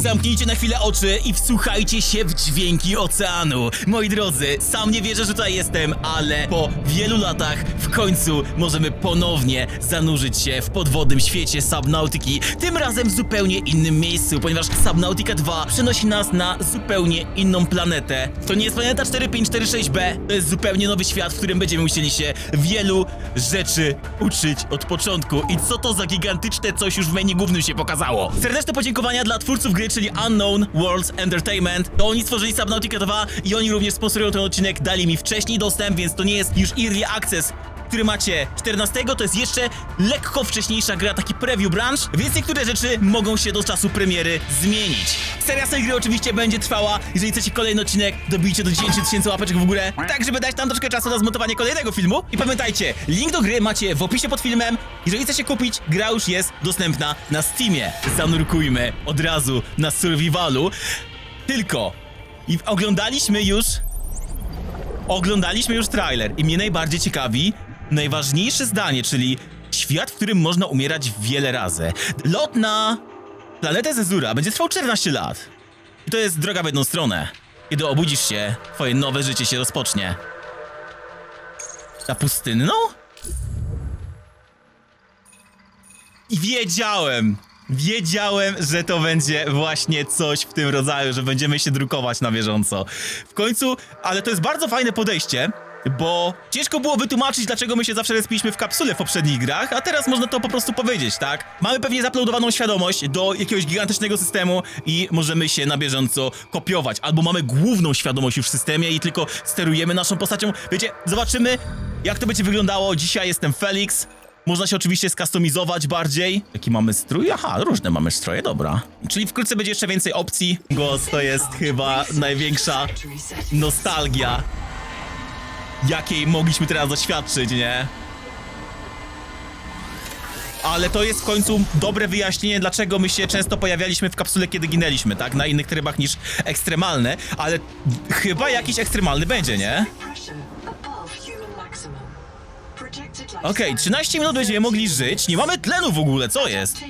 Zamknijcie na chwilę oczy i wsłuchajcie się w dźwięki oceanu. Moi drodzy, sam nie wierzę, że tutaj jestem, ale po wielu latach w końcu możemy ponownie zanurzyć się w podwodnym świecie Subnautiki. Tym razem w zupełnie innym miejscu, ponieważ Subnautica 2 przenosi nas na zupełnie inną planetę. To nie jest planeta 4546b, to jest zupełnie nowy świat, w którym będziemy musieli się wielu rzeczy uczyć od początku. I co to za gigantyczne coś już w menu głównym się pokazało. Serdeczne podziękowania dla twórców gry, czyli Unknown Worlds Entertainment. To oni stworzyli Subnautica 2 i oni również sponsorują ten odcinek, dali mi wcześniej dostęp, więc to nie jest już Early Access, który macie 14, to jest jeszcze lekko wcześniejsza gra, taki preview branch, więc niektóre rzeczy mogą się do czasu premiery zmienić. Seria tej gry oczywiście będzie trwała. Jeżeli chcecie kolejny odcinek, dobijcie do 10 000 łapeczek w górę, tak żeby dać tam troszkę czasu na zmontowanie kolejnego filmu. I pamiętajcie, link do gry macie w opisie pod filmem. Jeżeli chcecie kupić, gra już jest dostępna na Steamie. Zanurkujmy od razu na survivalu. Tylko i oglądaliśmy już trailer i mnie najbardziej ciekawi najważniejsze zdanie, czyli świat, w którym można umierać wiele razy. Lot na planetę Zezura będzie trwał 14 lat. I to jest droga w jedną stronę. Kiedy obudzisz się, twoje nowe życie się rozpocznie. Na pustynną? I wiedziałem, że to będzie właśnie coś w tym rodzaju, że będziemy się drukować na bieżąco. W końcu, ale to jest bardzo fajne podejście, bo ciężko było wytłumaczyć, dlaczego my się zawsze respiliśmy w kapsule w poprzednich grach, a teraz można to po prostu powiedzieć, tak? Mamy pewnie zaploadowaną świadomość do jakiegoś gigantycznego systemu i możemy się na bieżąco kopiować, albo mamy główną świadomość już w systemie i tylko sterujemy naszą postacią. Wiecie, zobaczymy, jak to będzie wyglądało. Dzisiaj jestem Felix. Można się oczywiście skustomizować bardziej. Jaki mamy strój? Aha, różne mamy stroje, dobra. Czyli wkrótce będzie jeszcze więcej opcji. Głos to jest chyba największa nostalgia, jakiej mogliśmy teraz doświadczyć, nie? Ale to jest w końcu dobre wyjaśnienie, dlaczego my się często pojawialiśmy w kapsule, kiedy ginęliśmy, tak? Na innych trybach niż ekstremalne, ale chyba jakiś ekstremalny będzie, nie? Okej, 13 minut będziemy mogli żyć. Nie mamy tlenu w ogóle, co jest?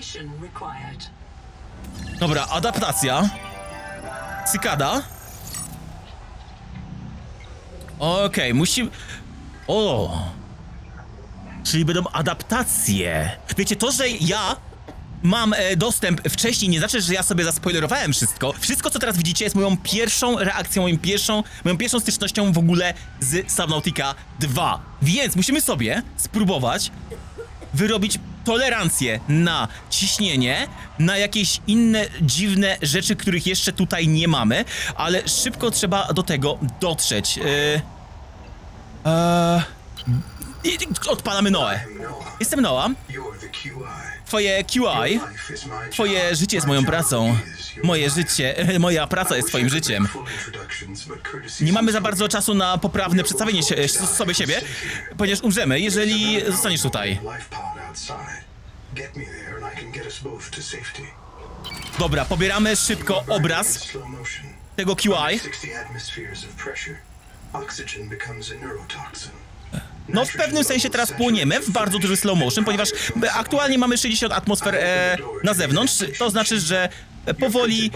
Dobra, adaptacja. Cykada. Okej, musimy... O! Czyli będą adaptacje. Wiecie, to, że ja mam dostęp wcześniej, nie znaczy, że ja sobie zaspoilerowałem wszystko. Wszystko, co teraz widzicie, jest moją pierwszą reakcją, moją pierwszą stycznością w ogóle z Subnautica 2. Więc musimy sobie spróbować wyrobić tolerancję na ciśnienie, na jakieś inne dziwne rzeczy, których jeszcze tutaj nie mamy, ale szybko trzeba do tego dotrzeć. Odpalamy Noe. Jestem Noa. Twoje QI. Twoje życie jest moją pracą. Moja praca jest twoim życiem. Nie mamy za bardzo czasu na poprawne przedstawienie sobie siebie, ponieważ umrzemy, jeżeli zostaniesz tutaj. Dobra, pobieramy szybko obraz tego QI. No w pewnym sensie teraz płoniemy w bardzo duży slow motion, ponieważ aktualnie mamy 60 atmosfer na zewnątrz. To znaczy, że powoli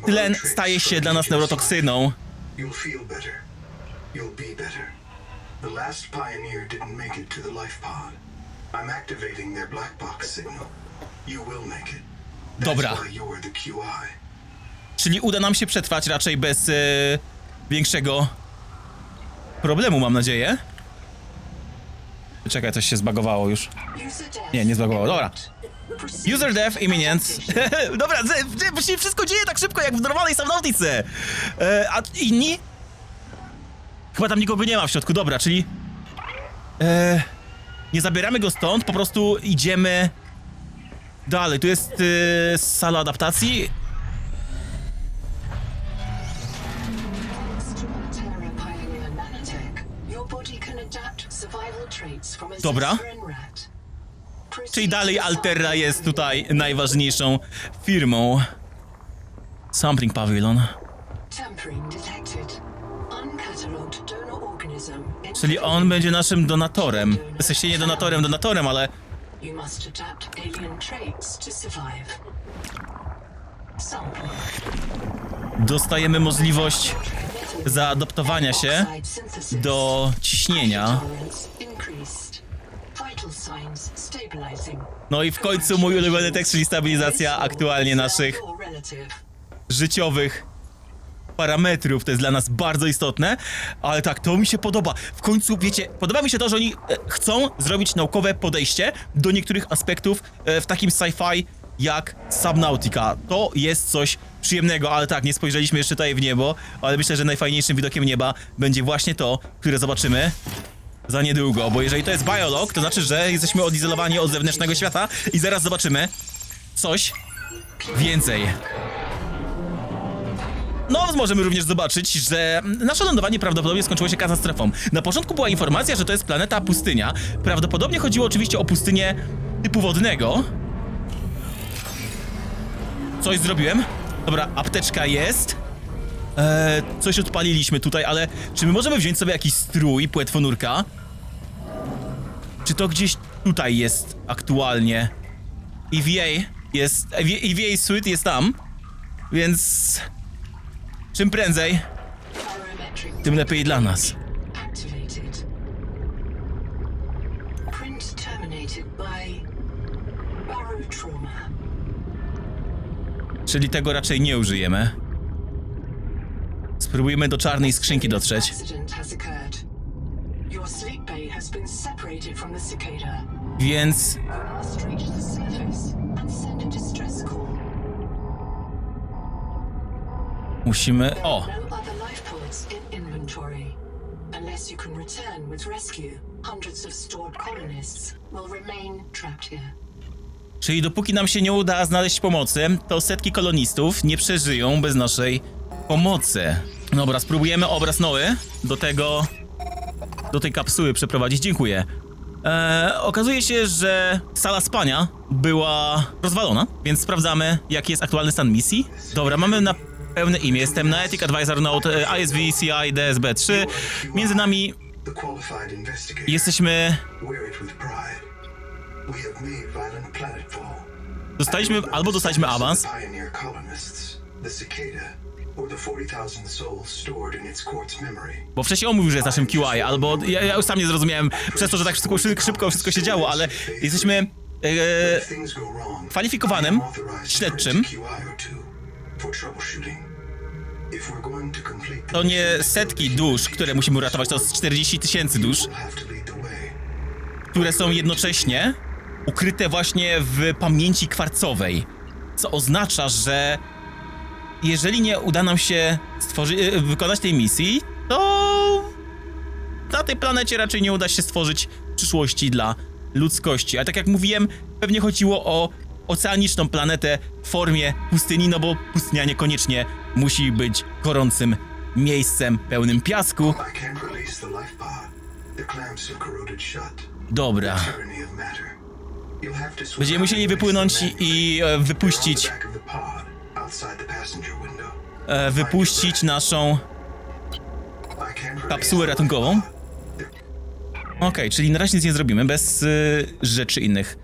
tlen staje się dla nas neurotoksyną. Dobra. Czyli uda nam się przetrwać raczej bez większego problemu, mam nadzieję. Czekaj, coś się zbagowało już. Nie zbagowało, dobra. User death imminent. Dobra, się wszystko dzieje tak szybko jak w normalnej Subnautice. A inni? Chyba tam nikogo nie ma w środku, dobra, czyli... nie zabieramy go stąd, po prostu idziemy dalej. Tu jest sala adaptacji. Dobra. Czyli dalej Alterra jest tutaj najważniejszą firmą. Sampling Pavilion. Czyli on będzie naszym donatorem. W sensie nie donatorem, ale... Dostajemy możliwość zaadaptowania się do ciśnienia. No i w końcu mój ulubiony tekst, czyli stabilizacja aktualnie naszych życiowych parametrów. To jest dla nas bardzo istotne, ale tak, to mi się podoba. W końcu, wiecie, podoba mi się to, że oni chcą zrobić naukowe podejście do niektórych aspektów w takim sci-fi jak Subnautica. To jest coś przyjemnego, ale tak, nie spojrzeliśmy jeszcze tutaj w niebo, ale myślę, że najfajniejszym widokiem nieba będzie właśnie to, które zobaczymy za niedługo, bo jeżeli to jest biolog, to znaczy, że jesteśmy odizolowani od zewnętrznego świata i zaraz zobaczymy coś więcej. No, możemy również zobaczyć, że nasze lądowanie prawdopodobnie skończyło się katastrofą. Na początku była informacja, że to jest planeta pustynia. Prawdopodobnie chodziło oczywiście o pustynię typu wodnego. Coś zrobiłem. Dobra, apteczka jest. Coś odpaliliśmy tutaj, ale czy my możemy wziąć sobie jakiś strój płetwonurka? Czy to gdzieś tutaj jest aktualnie? EVA jest... EVA suit jest tam. Więc... czym prędzej, tym lepiej dla nas. Czyli tego raczej nie użyjemy. Spróbujmy do czarnej skrzynki dotrzeć. Więc... musimy... o! Czyli dopóki nam się nie uda znaleźć pomocy, to setki kolonistów nie przeżyją bez naszej pomocy. Dobra, spróbujemy obraz nowy do tej kapsuły przeprowadzić. Dziękuję. Okazuje się, że sala spania była rozwalona, więc sprawdzamy, jaki jest aktualny stan misji. Dobra, mamy na pełne imię. Jestem na Ethic Advisor Note ISV CI DSB-3. Między nami jesteśmy... dostaliśmy awans. Bo wcześniej on mówił, że jest naszym QI, albo ja już sam nie zrozumiałem przez to, że tak szybko wszystko się działo, ale jesteśmy kwalifikowanym śledczym. To nie setki dusz, które musimy uratować, to jest 40 000 dusz, które są jednocześnie ukryte właśnie w pamięci kwarcowej. Co oznacza, że jeżeli nie uda nam się wykonać tej misji, to na tej planecie raczej nie uda się stworzyć przyszłości dla ludzkości. A tak jak mówiłem, pewnie chodziło o oceaniczną planetę w formie pustyni, no bo pustynia niekoniecznie musi być gorącym miejscem pełnym piasku. Dobra. Będziemy musieli wypłynąć i wypuścić naszą kapsułę ratunkową. Okej, czyli na razie nic nie zrobimy bez rzeczy innych.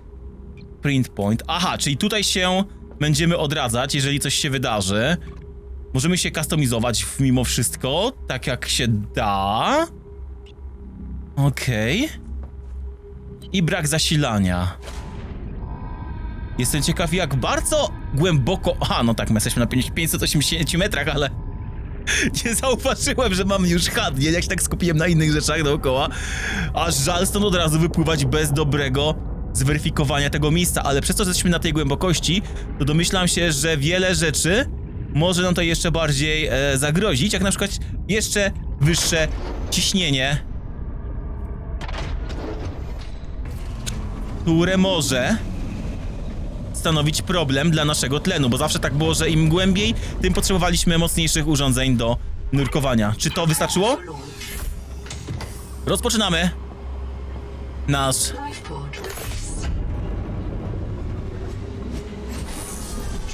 Print point. Aha, czyli tutaj się będziemy odradzać, jeżeli coś się wydarzy. Możemy się kustomizować mimo wszystko, tak jak się da. Okej. I brak zasilania. Jestem ciekaw, jak bardzo głęboko... Aha, no tak, my jesteśmy na 580 metrach, ale... nie zauważyłem, że mam już HUD, nie? Jak się tak skupiłem na innych rzeczach dookoła. Aż żal stąd od razu wypływać bez dobrego zweryfikowania tego miejsca, ale przez to, że jesteśmy na tej głębokości, to domyślam się, że wiele rzeczy może nam to jeszcze bardziej zagrozić, jak na przykład jeszcze wyższe ciśnienie, które może stanowić problem dla naszego tlenu, bo zawsze tak było, że im głębiej, tym potrzebowaliśmy mocniejszych urządzeń do nurkowania. Czy to wystarczyło? Rozpoczynamy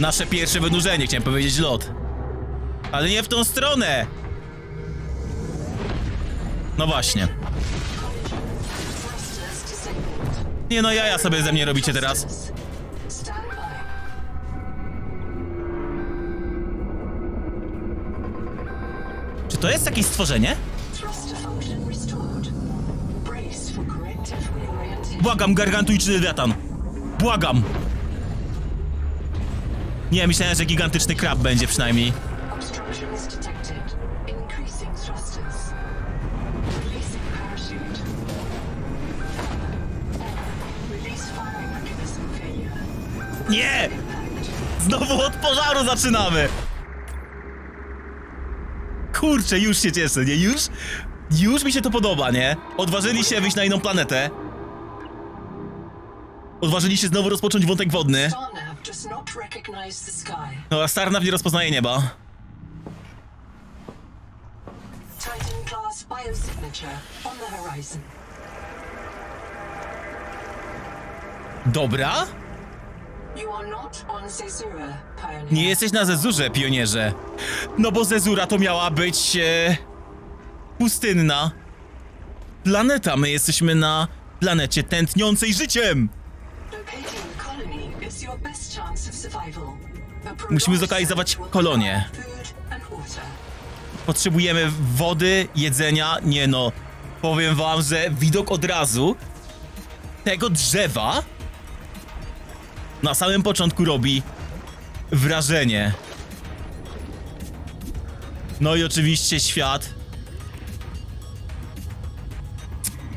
nasze pierwsze wynurzenie, chciałem powiedzieć lot. Ale nie w tą stronę! No właśnie. Nie no, jaja sobie ze mnie robicie teraz. Czy to jest jakieś stworzenie? Thruster function restored. Brace for corrective reorientation. Błagam, gargantuiczny lewiatan. Błagam. Nie, myślałem, że gigantyczny krab będzie przynajmniej. Obstructions detected. Increasing thrusters. Releasing parachute. Release firing mechanism failure. Nie! Znowu od pożaru zaczynamy! Kurczę, już się cieszę, nie? Już mi się to podoba, nie? Odważyli się wyjść na inną planetę. Odważyli się znowu rozpocząć wątek wodny. Starnav does not recognize the sky. No a Starnav nie rozpoznaje nieba. Titan class biosignature on the horizon. Dobra? You are not on Zezura, Pioneer. Nie jesteś na Zezurze, pionierze. No bo Zezura to miała być... pustynna planeta. My jesteśmy na planecie tętniącej życiem. Locating the colony is your best chance of survival. Musimy zlokalizować kolonię. Food and water. Potrzebujemy wody, jedzenia. Nie no, powiem wam, że widok od razu tego drzewa na samym początku robi wrażenie. No i oczywiście świat.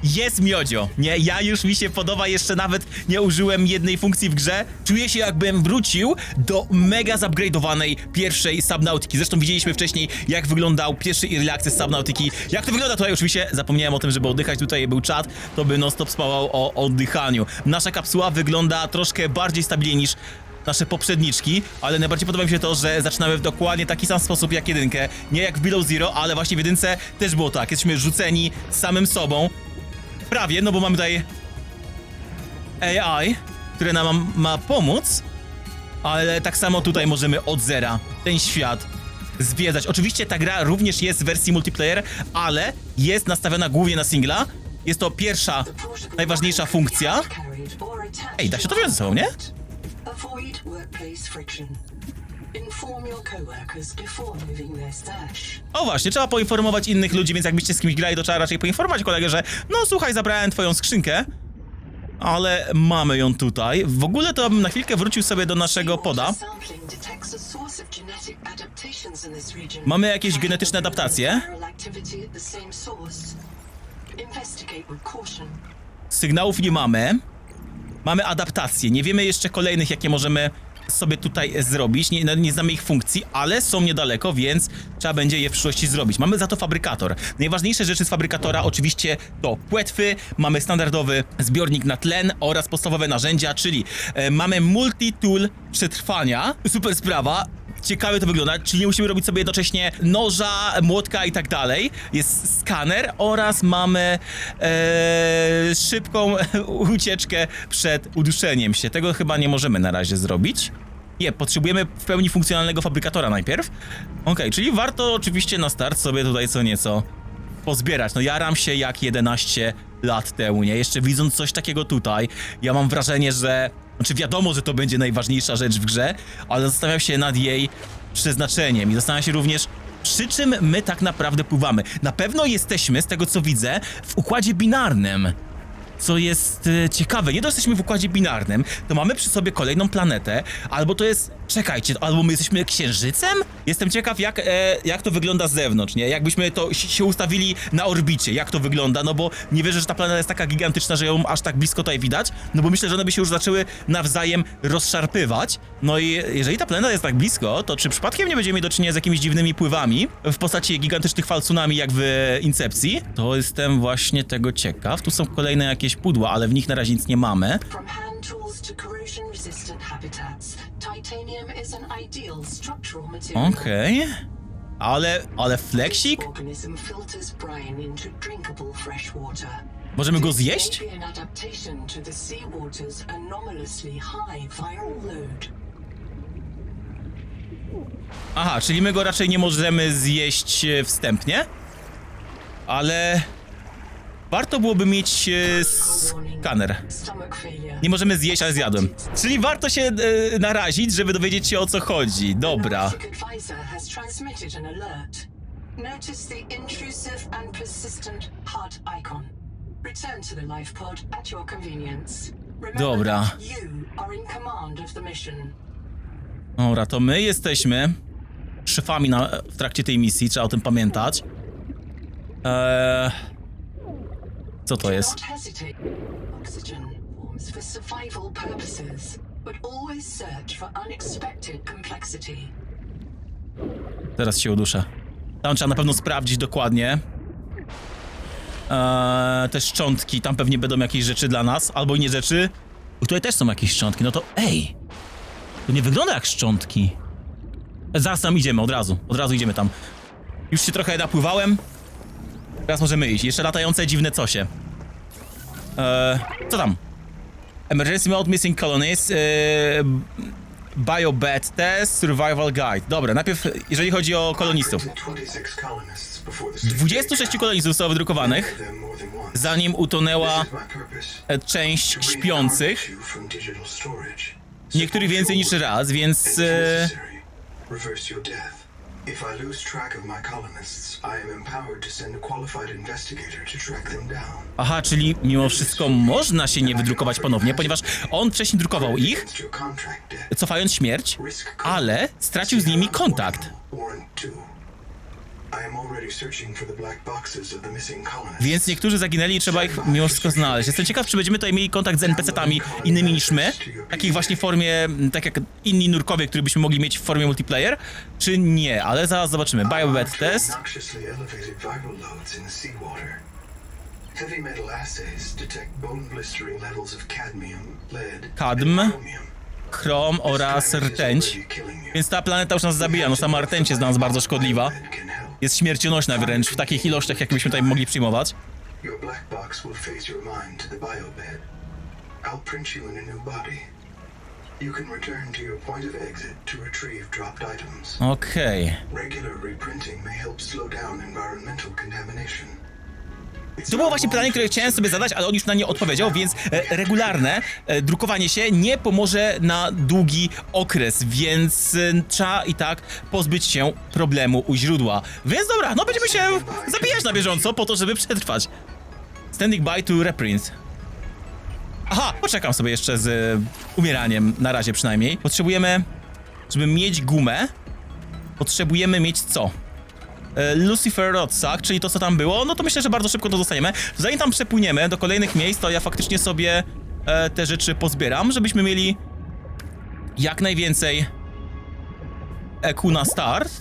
Jest miodzio, nie? Ja już mi się podoba, jeszcze nawet nie użyłem jednej funkcji w grze. Czuję się, jakbym wrócił do mega zupgrade'owanej pierwszej Subnautiki. Zresztą widzieliśmy wcześniej, jak wyglądał pierwszy Early Access Subnautiki. Jak to wygląda tutaj? Oczywiście zapomniałem o tym, żeby oddychać. Tutaj był czat, to by non-stop spawał o oddychaniu. Nasza kapsuła wygląda troszkę bardziej stabilnie niż nasze poprzedniczki, ale najbardziej podoba mi się to, że zaczynamy w dokładnie taki sam sposób jak jedynkę. Nie jak w Below Zero, ale właśnie w jedynce też było tak. Jesteśmy rzuceni samym sobą. Prawie, no bo mamy tutaj AI, które nam ma pomóc, ale tak samo tutaj możemy od zera ten świat zwiedzać. Oczywiście ta gra również jest w wersji multiplayer, ale jest nastawiona głównie na singla. Jest to pierwsza, najważniejsza funkcja. Ej, da się to wziąć ze sobą, nie? Avoid workplace friction. Inform your coworkers before moving their stash. O właśnie, trzeba poinformować innych ludzi, więc jakbyście z kimś grali, to trzeba raczej poinformować kolegę, że no słuchaj, zabrałem twoją skrzynkę, ale mamy ją tutaj. W ogóle to bym na chwilkę wrócił sobie do naszego poda. Sampling detects a source of genetic adaptations in this region. Mamy jakieś genetyczne adaptacje. Viral activity at the same source. Investigate with caution. Sygnałów nie mamy. Mamy adaptacje. Nie wiemy jeszcze kolejnych, jakie możemy sobie tutaj zrobić. Nie znamy ich funkcji, ale są niedaleko, więc trzeba będzie je w przyszłości zrobić. Mamy za to fabrykator. Najważniejsze rzeczy z fabrykatora oczywiście to płetwy, mamy standardowy zbiornik na tlen oraz podstawowe narzędzia, czyli mamy multi-tool przetrwania. Super sprawa. Ciekawe to wygląda, czyli nie musimy robić sobie jednocześnie noża, młotka i tak dalej. Jest skaner oraz mamy szybką ucieczkę przed uduszeniem się. Tego chyba nie możemy na razie zrobić. Nie, potrzebujemy w pełni funkcjonalnego fabrykatora najpierw. Okej, czyli warto oczywiście na start sobie tutaj co nieco pozbierać. No jaram się jak 11 lat temu, nie? Jeszcze widząc coś takiego tutaj, ja mam wrażenie, że... Znaczy wiadomo, że to będzie najważniejsza rzecz w grze, ale zastanawiam się nad jej przeznaczeniem i zastanawiam się również, przy czym my tak naprawdę pływamy. Na pewno jesteśmy, z tego co widzę, w układzie binarnym. Co jest ciekawe, nie dość jesteśmy w układzie binarnym, to mamy przy sobie kolejną planetę, albo to jest, czekajcie, albo my jesteśmy księżycem? Jestem ciekaw jak to wygląda z zewnątrz, nie? Jakbyśmy to się ustawili na orbicie, jak to wygląda, no bo nie wierzę, że ta planeta jest taka gigantyczna, że ją aż tak blisko tutaj widać, no bo myślę, że one by się już zaczęły nawzajem rozszarpywać, no i jeżeli ta planeta jest tak blisko, to czy przypadkiem nie będziemy mieli do czynienia z jakimiś dziwnymi pływami w postaci gigantycznych fal tsunami, jak w Incepcji? To jestem właśnie tego ciekaw, tu są kolejne jakieś pudła, ale w nich na razie nic nie mamy. From hand tools to corrosion resistant habitats, titanium is an ideal structural material. Okej. Ale fleksik? This organism filters brine into drinkable fresh water. Możemy go This zjeść? may be an adaptation to the seawater's anomalously high viral load. Aha, czyli my go raczej nie możemy zjeść wstępnie. Ale... warto byłoby mieć skaner. Stomach failure. Nie możemy zjeść, ale zjadłem. Czyli warto się narazić, żeby dowiedzieć się o co chodzi. Dobra. Analytic advisor has transmitted an alert. Notice the intrusive and persistent HUD icon. Return to the life pod at your convenience. Remember Dobra. that you are in command of the mission. Dobra, to my jesteśmy szefami w trakcie tej misji, trzeba o tym pamiętać. Co to jest? Not hesitate. Oxygen forms for survival purposes, but always search for unexpected complexity. Teraz się uduszę. Tam trzeba na pewno sprawdzić dokładnie. Te szczątki, tam pewnie będą jakieś rzeczy dla nas, albo i nie rzeczy. Tutaj też są jakieś szczątki, no to ej! To nie wygląda jak szczątki. Zaraz tam idziemy, od razu idziemy tam. Już się trochę napływałem. Teraz możemy iść. Jeszcze latające dziwne cosie. Co tam? Emergency mode, missing colonies, biobed test, survival guide. Dobra, najpierw jeżeli chodzi o kolonistów. 26 kolonistów zostało wydrukowanych, zanim utonęła część śpiących. Niektórych więcej niż raz, więc... If I lose track of my colonists, I am empowered to send a qualified investigator to track them down. Aha, czyli mimo wszystko można się nie wydrukować ponownie, ponieważ on wcześniej drukował ich, Against your contract debt, cofając śmierć, ale stracił z nimi kontakt. Warrant 2. I am already searching for the black boxes of the missing colonists. Więc niektórzy zaginęli i trzeba ich mimo wszystko znaleźć. Jestem ciekaw, czy będziemy tutaj mieli kontakt z NPC-tami innymi niż my, takich właśnie w formie, tak jak inni nurkowie, których byśmy mogli mieć w formie multiplayer, czy nie, ale zaraz zobaczymy. Biobed test. Obnoxiously elevated viral loads in the seawater. Heavy metal assays detect bone blistering levels of cadmium, lead, Kadm, and chromium. chrom oraz rtęć. Więc ta planeta już nas zabija, no sama rtęć jest dla nas bardzo szkodliwa. Jest śmiercionośna wręcz w takich ilościach, jakie byśmy tutaj mogli przyjmować. Your black box will phase your mind to the biobed. I'll print you in a new body. You can return to your point of exit to retrieve dropped items. Okej. Regular reprinting may help slow down environmental contamination. To było właśnie pytanie, które chciałem sobie zadać, ale on już na nie odpowiedział, więc regularne drukowanie się nie pomoże na długi okres, więc trzeba i tak pozbyć się problemu u źródła. Więc dobra, no będziemy się zabijać na bieżąco po to, żeby przetrwać. Standing by to reprint. Aha, poczekam sobie jeszcze z umieraniem, na razie przynajmniej. Potrzebujemy, żeby mieć gumę, potrzebujemy mieć co? Lucifer Rodsack, czyli to co tam było, no to myślę, że bardzo szybko to dostaniemy. Zanim tam przepłyniemy do kolejnych miejsc, to ja faktycznie sobie te rzeczy pozbieram, żebyśmy mieli jak najwięcej EQ na start.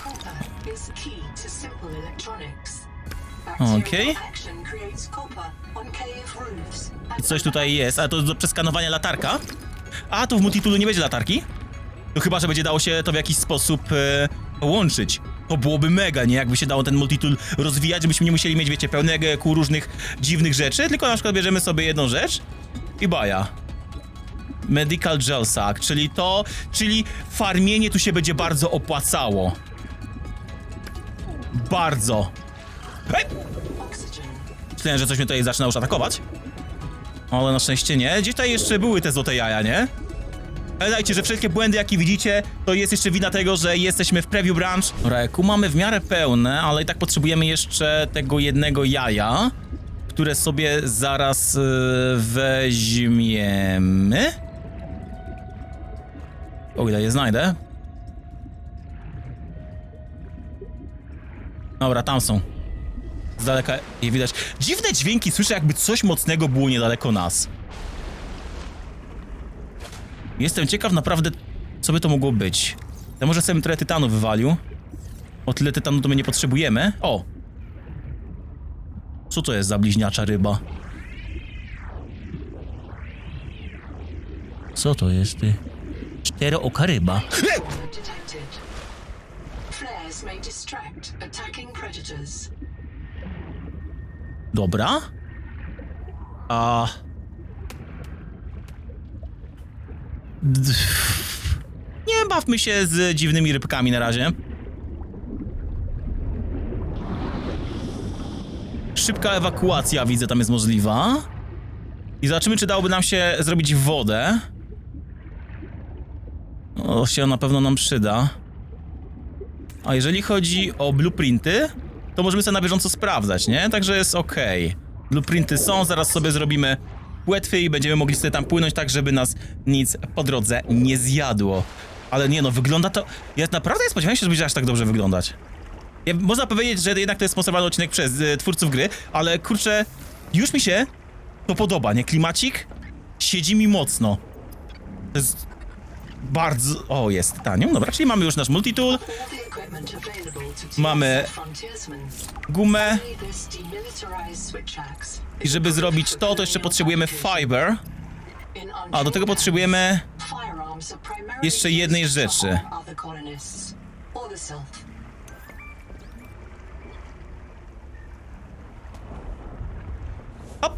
Copper is key to simple electronics. Okej. Bacterial action creates copper on cave roofs and Coś tutaj jest, ale to do przeskanowania latarka. A, tu w multitoolu nie będzie latarki? To chyba, że będzie dało się to w jakiś sposób łączyć. To byłoby mega, nie? Jakby się dało ten multitool rozwijać, żebyśmy nie musieli mieć, wiecie, pełnego EQ różnych dziwnych rzeczy, tylko na przykład bierzemy sobie jedną rzecz i baja. Medical Gel Sack, czyli farmienie tu się będzie bardzo opłacało. Bardzo. Hej! oxygen. Myślałem, że coś mnie tutaj zaczyna już atakować. Ale na szczęście nie. Gdzieś tutaj jeszcze były te złote jaja, nie? Pamiętajcie, że wszystkie błędy, jakie widzicie, to jest jeszcze wina tego, że jesteśmy w preview branch. Reku mamy w miarę pełne, ale i tak potrzebujemy jeszcze tego jednego jaja, które sobie zaraz weźmiemy. O ile je znajdę. Dobra, tam są. Z daleka je widać. Dziwne dźwięki słyszę, jakby coś mocnego było niedaleko nas. Jestem ciekaw naprawdę, co by to mogło być. Ja może sobie trochę tytanu wywalił. O tyle tytanu to my nie potrzebujemy. O! Co to jest za bliźniacza ryba? Co to jest, ty? Czterooka ryba. Detected. Flares may distract attacking predators. Dobra. A... Nie bawmy się z dziwnymi rybkami na razie. Szybka ewakuacja, widzę, tam jest możliwa. I zobaczymy, czy dałoby nam się zrobić wodę. O, się na pewno nam przyda. A jeżeli chodzi o blueprinty, to możemy sobie na bieżąco sprawdzać, nie? Także jest okej. Blueprinty są, zaraz sobie zrobimy płetwy i będziemy mogli sobie tam płynąć tak, żeby nas nic po drodze nie zjadło. Ale nie no, wygląda to... Ja naprawdę nie spodziewałem się, że będzie aż tak dobrze wyglądać. Można powiedzieć, że jednak to jest sponsorowany odcinek przez twórców gry, ale kurczę, już mi się to podoba, nie? Klimacik siedzi mi mocno. To jest bardzo... O, jest tanio. Dobra, czyli mamy już nasz multitool, All the equipment available to Mamy TSA frontiersmen. gumę Only this demilitarized switch axe i żeby zrobić to jeszcze potrzebujemy fiber. In A do tego potrzebujemy firearms are primarily jeszcze jednej used to rzeczy. harm other colonists or the Self. Hop.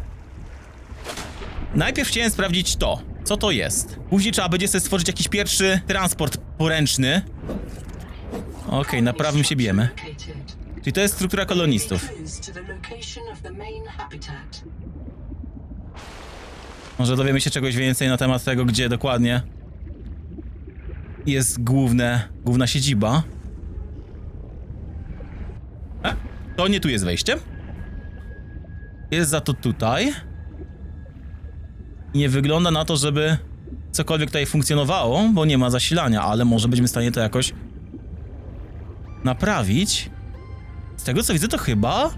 Najpierw chciałem sprawdzić to, co to jest. Później trzeba będzie sobie stworzyć jakiś pierwszy transport poręczny. Okej, na prawym się bijemy. Located. Czyli to jest struktura kolonistów. Clues to the location of the main habitat. Może dowiemy się czegoś więcej na temat tego, gdzie dokładnie jest główna siedziba. A, to nie tu jest wejściem. Jest za to tutaj. Nie wygląda na to, żeby cokolwiek tutaj funkcjonowało, bo nie ma zasilania, ale może będziemy w stanie to jakoś naprawić. Z tego co widzę, to chyba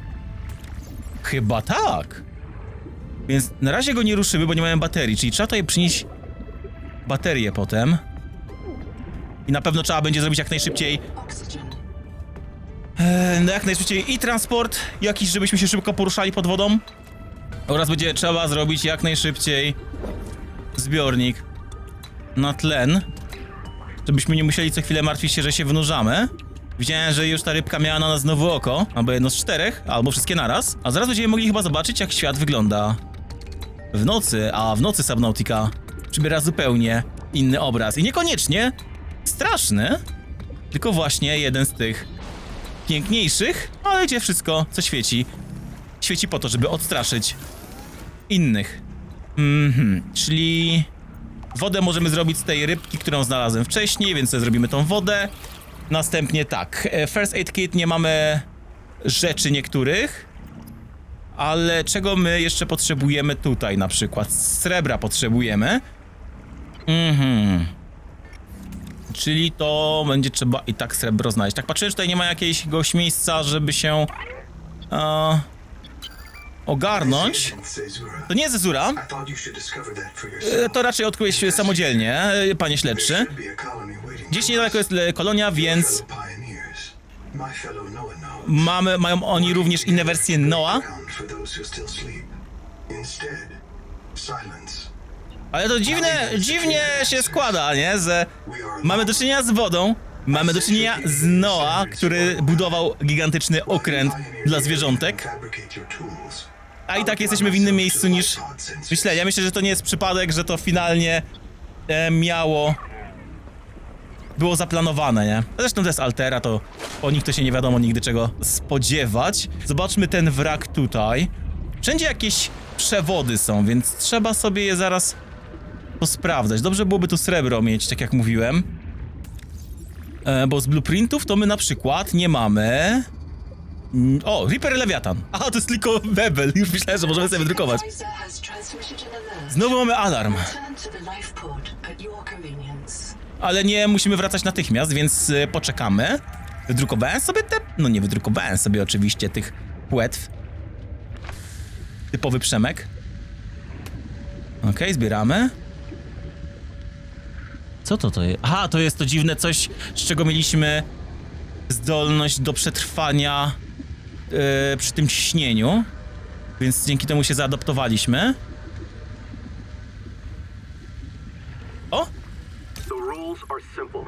tak. Więc na razie go nie ruszymy, bo nie mamy baterii, czyli trzeba tutaj przynieść baterię potem. I na pewno trzeba będzie zrobić jak najszybciej, Oxygen. no jak najszybciej i transport jakiś, żebyśmy się szybko poruszali pod wodą. Oraz będzie trzeba zrobić jak najszybciej zbiornik na tlen, żebyśmy nie musieli co chwilę martwić się, że się wynurzamy. Widziałem, że już ta rybka miała na nas znowu oko, albo jedno z 4, albo wszystkie naraz. A zaraz będziemy mogli chyba zobaczyć, jak świat wygląda w nocy, a w nocy Subnautica przybiera zupełnie inny obraz. I niekoniecznie straszny, tylko właśnie jeden z tych piękniejszych, ale gdzie wszystko, co świeci, świeci po to, żeby odstraszyć innych. Czyli wodę możemy zrobić z tej rybki, którą znalazłem wcześniej, więc sobie zrobimy tą wodę. Następnie tak, First Aid Kit, nie mamy rzeczy niektórych, ale czego my jeszcze potrzebujemy tutaj na przykład? Srebra potrzebujemy. Czyli to będzie trzeba i tak srebro znaleźć. Tak patrzyłem, że tutaj nie ma jakiegoś miejsca, żeby się ogarnąć. To nie jest Zezura, I thought you should discover that for yourself. to raczej odkryłeś samodzielnie, panie śledczy. Should be a colony waiting Gdzieś for niedaleko jest kolonia, więc fellow pioneers. My fellow Noah knows. mają oni również inne wersje Noah. Ground for those who still sleep. Instead, silence. Ale to dziwnie się składa, nie? Że mamy do czynienia z wodą, mamy do czynienia z Noah, który budował gigantyczny okręt dla zwierzątek, Fabricate your tools. a i tak jesteśmy w innym miejscu niż myślę. Ja myślę, że to nie jest przypadek, że to finalnie było zaplanowane, nie? Zresztą to jest Altera, to po nich to się nie wiadomo nigdy czego spodziewać. Zobaczmy ten wrak tutaj. Wszędzie jakieś przewody są, więc trzeba sobie je zaraz posprawdzać. Dobrze byłoby tu srebro mieć, tak jak mówiłem. Bo z blueprintów to my na przykład nie mamy... O, Reaper Lewiatan. Aha, to jest tylko Bebel. Już myślałem, że możemy sobie wydrukować. Advisor has transmitted an alert. Znowu mamy alarm. Return to the life pod at your convenience. Ale nie musimy wracać natychmiast, więc poczekamy. Wydrukowałem sobie No nie wydrukowałem sobie oczywiście tych płetw. Typowy Przemek. Okej, zbieramy. Co to jest? Aha, to jest to dziwne coś, z czego mieliśmy zdolność do przetrwania przy tym ciśnieniu. Więc dzięki temu się zaadoptowaliśmy. O! The rules are simple.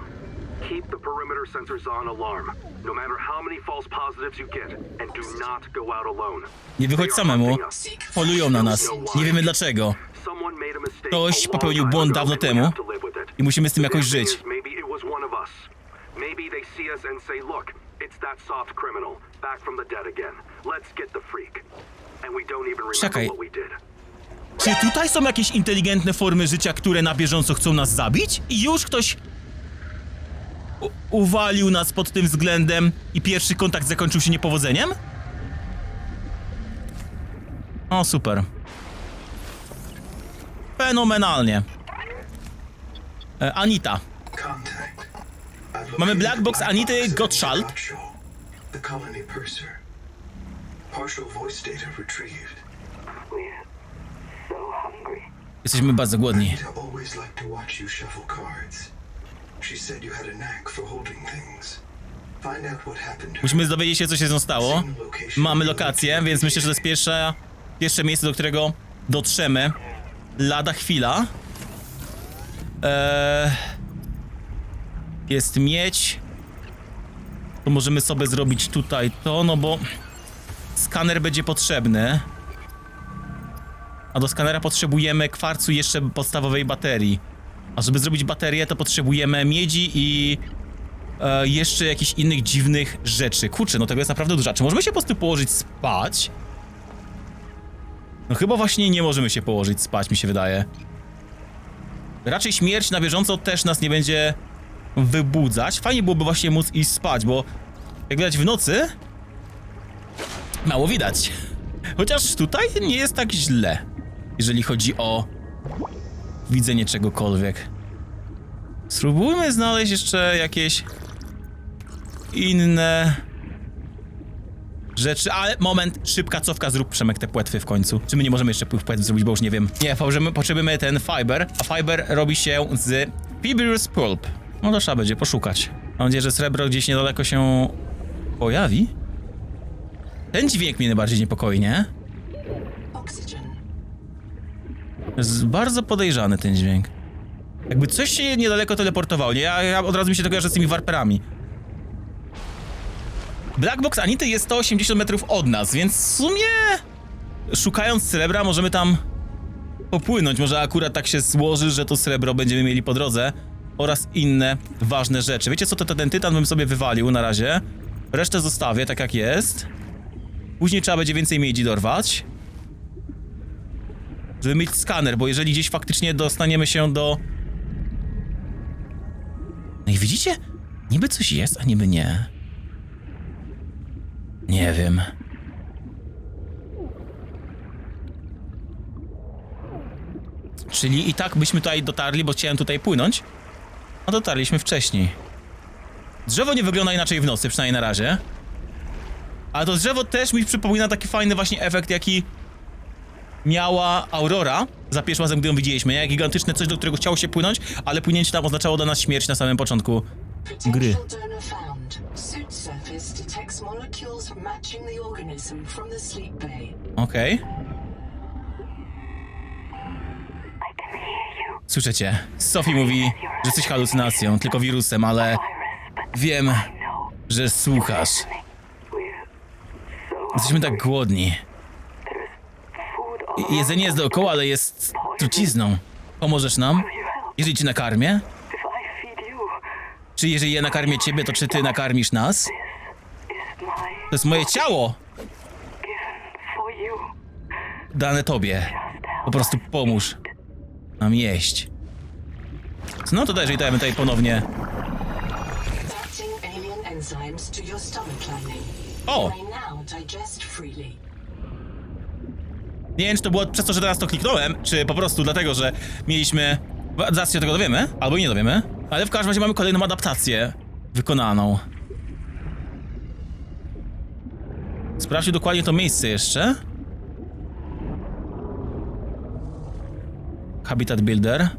Keep the perimeter sensors on alarm, no matter how many false positives you get, and do not go out alone. Nie wychodź samemu. Polują na nas. Nie wiemy dlaczego. Someone made a mistake Ktoś a long popełnił time błąd ago, dawno and we temu have to live with it. i musimy z tym jakoś The thing żyć. is, maybe it was one of us. Maybe they see us and say, look, it's that soft criminal, back from the dead again. Let's get the freak. And we don't even remember Czekaj. what we did. Czy tutaj są jakieś inteligentne formy życia, które na bieżąco chcą nas zabić? I już ktoś... uwalił nas pod tym względem i pierwszy kontakt zakończył się niepowodzeniem? O, super. Fenomenalnie. Anita. Contact. I've Mamy located Black Box the Anity box of Gottschalk. Gottschalk, the colony purser. Partial voice data retrieved. We're so hungry. Jesteśmy bardzo głodni. Anita always liked to watch you shuffle cards. She said you had a knack for holding things. Find out what happened to her. Musimy dowiedzieć się, co się z nią stało. Mamy lokację, więc myślę, że to jest pierwsze miejsce, do którego dotrzemy. Lada chwila. Jest miedź. To możemy sobie zrobić tutaj to, no bo skaner będzie potrzebny. A do skanera potrzebujemy kwarcu i jeszcze podstawowej baterii. A żeby zrobić baterię, to potrzebujemy miedzi i jeszcze jakichś innych dziwnych rzeczy. Kurczę, no tego jest naprawdę dużo. Czy możemy się po prostu położyć spać? No chyba właśnie nie możemy się położyć spać, mi się wydaje. Raczej śmierć na bieżąco też nas nie będzie wybudzać. Fajnie byłoby właśnie móc iść spać, bo jak widać w nocy mało widać. Chociaż tutaj nie jest tak źle, jeżeli chodzi o widzenie czegokolwiek. Spróbujmy znaleźć jeszcze jakieś inne rzeczy, ale moment, szybka cofka, zrób Przemek te płetwy w końcu. Czy my nie możemy jeszcze płetw zrobić, bo już nie wiem. Nie, potrzebujemy ten fiber, a fiber robi się z fibrous pulp. No to trzeba będzie poszukać. Mam nadzieję, że srebro gdzieś niedaleko się pojawi. Ten dźwięk mnie najbardziej niepokoi, nie? Oxygen. Jest bardzo podejrzany ten dźwięk. Jakby coś się niedaleko teleportowało, nie? Ja od razu mi się to kojarzy z tymi warperami. Black Box Anity jest 180 metrów od nas, więc w sumie szukając srebra możemy tam popłynąć. Może akurat tak się złoży, że to srebro będziemy mieli po drodze oraz inne ważne rzeczy. Wiecie co, to ten tytan bym sobie wywalił na razie. Resztę zostawię tak jak jest. Później trzeba będzie więcej miedzi dorwać, żeby mieć skaner, bo jeżeli gdzieś faktycznie dostaniemy się do... No i widzicie? Niby coś jest, a niby nie. Nie wiem. Czyli i tak byśmy tutaj dotarli, bo chciałem tutaj płynąć. A dotarliśmy wcześniej. Drzewo nie wygląda inaczej w nocy, przynajmniej na razie. Ale to drzewo też mi przypomina taki fajny właśnie efekt, jaki miała Aurora za pierwszym razem, gdy ją widzieliśmy. Jak gigantyczne coś, do którego chciało się płynąć, ale płynięcie tam oznaczało dla nas śmierć na samym początku gry. Potential donor found. Suit surface detects molecules matching the organism from the sleep bay. Okej. I can hear you. Słyszycie? Sophie mówi, że jesteś halucynacją, tylko wirusem, ale Virus, but wiem, know że słuchasz. we're so Jesteśmy tak głodni. food all Jedzenie jest dookoła, ale jest trucizną. Pomożesz nam? Jeżeli cię nakarmię? if I feed you. Czy jeżeli ja nakarmię ciebie, to czy ty nakarmisz nas? Is my To jest moje ciało! given for you. Dane tobie. Po prostu pomóż nam jeść. No to jeżeli to ja bym tutaj ponownie... Adapting alien enzymes to your stomach lining. O! You may now digest freely. Nie wiem, czy to było przez to, że teraz to kliknąłem, czy po prostu dlatego, że mieliśmy... Zaraz się tego dowiemy, albo i nie dowiemy. Ale w każdym razie mamy kolejną adaptację wykonaną. Sprawdźmy dokładnie to miejsce jeszcze. Habitat Builder.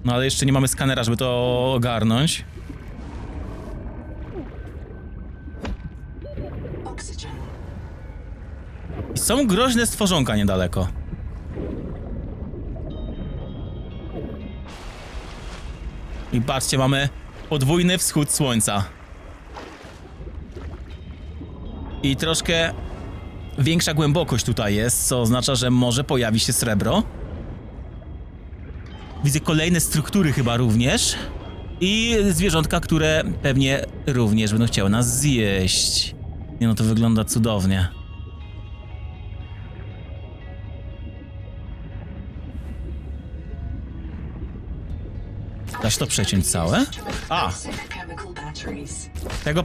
No ale jeszcze nie mamy skanera, żeby to ogarnąć. Oxygen. I są groźne stworzonka niedaleko. I patrzcie, mamy podwójny wschód słońca. I troszkę większa głębokość tutaj jest, co oznacza, że może pojawi się srebro. Widzę kolejne struktury chyba również. I zwierzątka, które pewnie również będą chciały nas zjeść. Nie no, to wygląda cudownie. Da się to przeciąć całe? A! Basic chemical batch batteries. Tego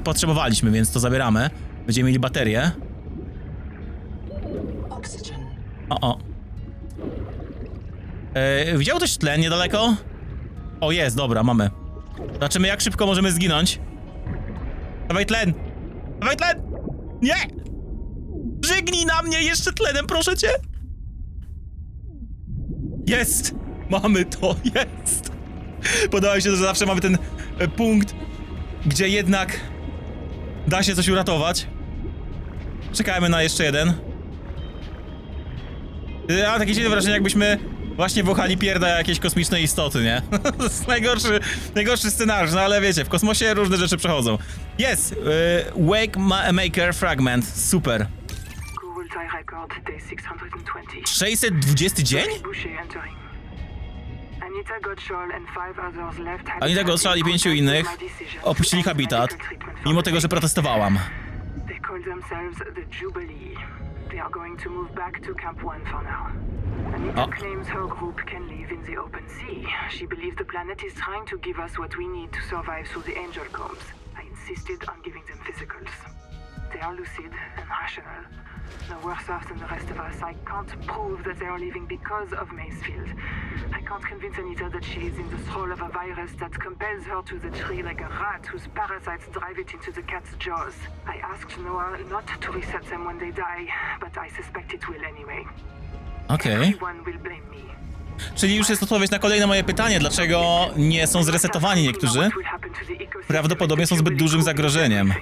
potrzebowaliśmy, więc to zabieramy. Będziemy mieli baterię. Oxygen. O. Widział ktoś tlen niedaleko? O, jest, dobra, mamy. Zobaczymy, jak szybko możemy zginąć. Dawaj tlen! Dawaj tlen! Nie! Żygnij na mnie jeszcze tlenem, proszę cię! Jest! Mamy to, jest! Podoba mi się, że zawsze mamy ten punkt, gdzie jednak da się coś uratować. Czekajmy na jeszcze jeden. Ja mam takie dziwne wrażenie, jakbyśmy właśnie wąchali pierda jakiejś kosmicznej istoty, nie? To jest najgorszy scenariusz, no ale wiecie, w kosmosie różne rzeczy przechodzą. Jest! Wake Maker Fragment, super. Google Tie Record, day 620. 620 dzień? Boucher entering. Anita Gottschall and 5 others left Anita Gottschall i 5 innych opuścili habitat, mimo tego, że protestowałam. They call themselves the Jubilee. They are going to move back to Camp 1 for now. Anita Oh. claims her group can live in the open sea. She believes the planet is trying to give us what we need to survive through the angel combs. I insisted on giving them physicals. They are lucid and rational. No worse off than the rest of us. I can't prove that they are leaving because of Macefield. I can't convince Anita that she is in the thrall of a virus that compels her to the tree like a rat whose parasites drive it into the cat's jaws. I asked Noah not to reset them when they die, but I suspect it will anyway. Okej. Everyone will blame me. Czyli już jest odpowiedź na kolejne moje pytanie, dlaczego nie są zresetowani niektórzy? Prawdopodobnie są zbyt dużym zagrożeniem.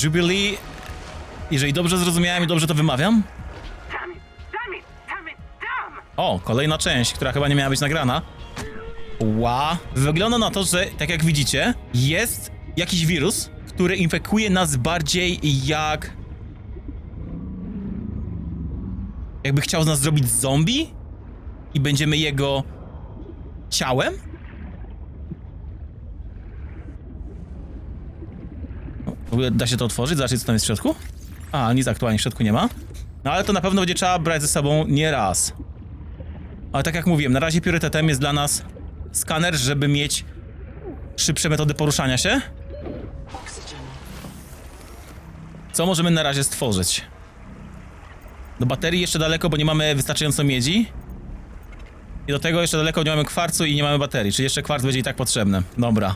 Jubilee, jeżeli dobrze zrozumiałem i dobrze to wymawiam? Damn it! Damn it! Damn it! Damn! O, kolejna część, która chyba nie miała być nagrana. Ła. Wygląda na to, że tak jak widzicie, jest jakiś wirus, który infekuje nas bardziej jakby chciał z nas zrobić zombie i będziemy jego ciałem? W ogóle da się to otworzyć? Zobaczcie, co tam jest w środku? A, nic aktualnie w środku nie ma. No ale to na pewno będzie trzeba brać ze sobą nie raz. Ale tak jak mówiłem, na razie priorytetem jest dla nas skaner, żeby mieć szybsze metody poruszania się. Oxygen. Co możemy na razie stworzyć? Do baterii jeszcze daleko, bo nie mamy wystarczająco miedzi. I do tego jeszcze daleko nie mamy kwarcu i nie mamy baterii, czyli jeszcze kwarc będzie i tak potrzebny. Dobra.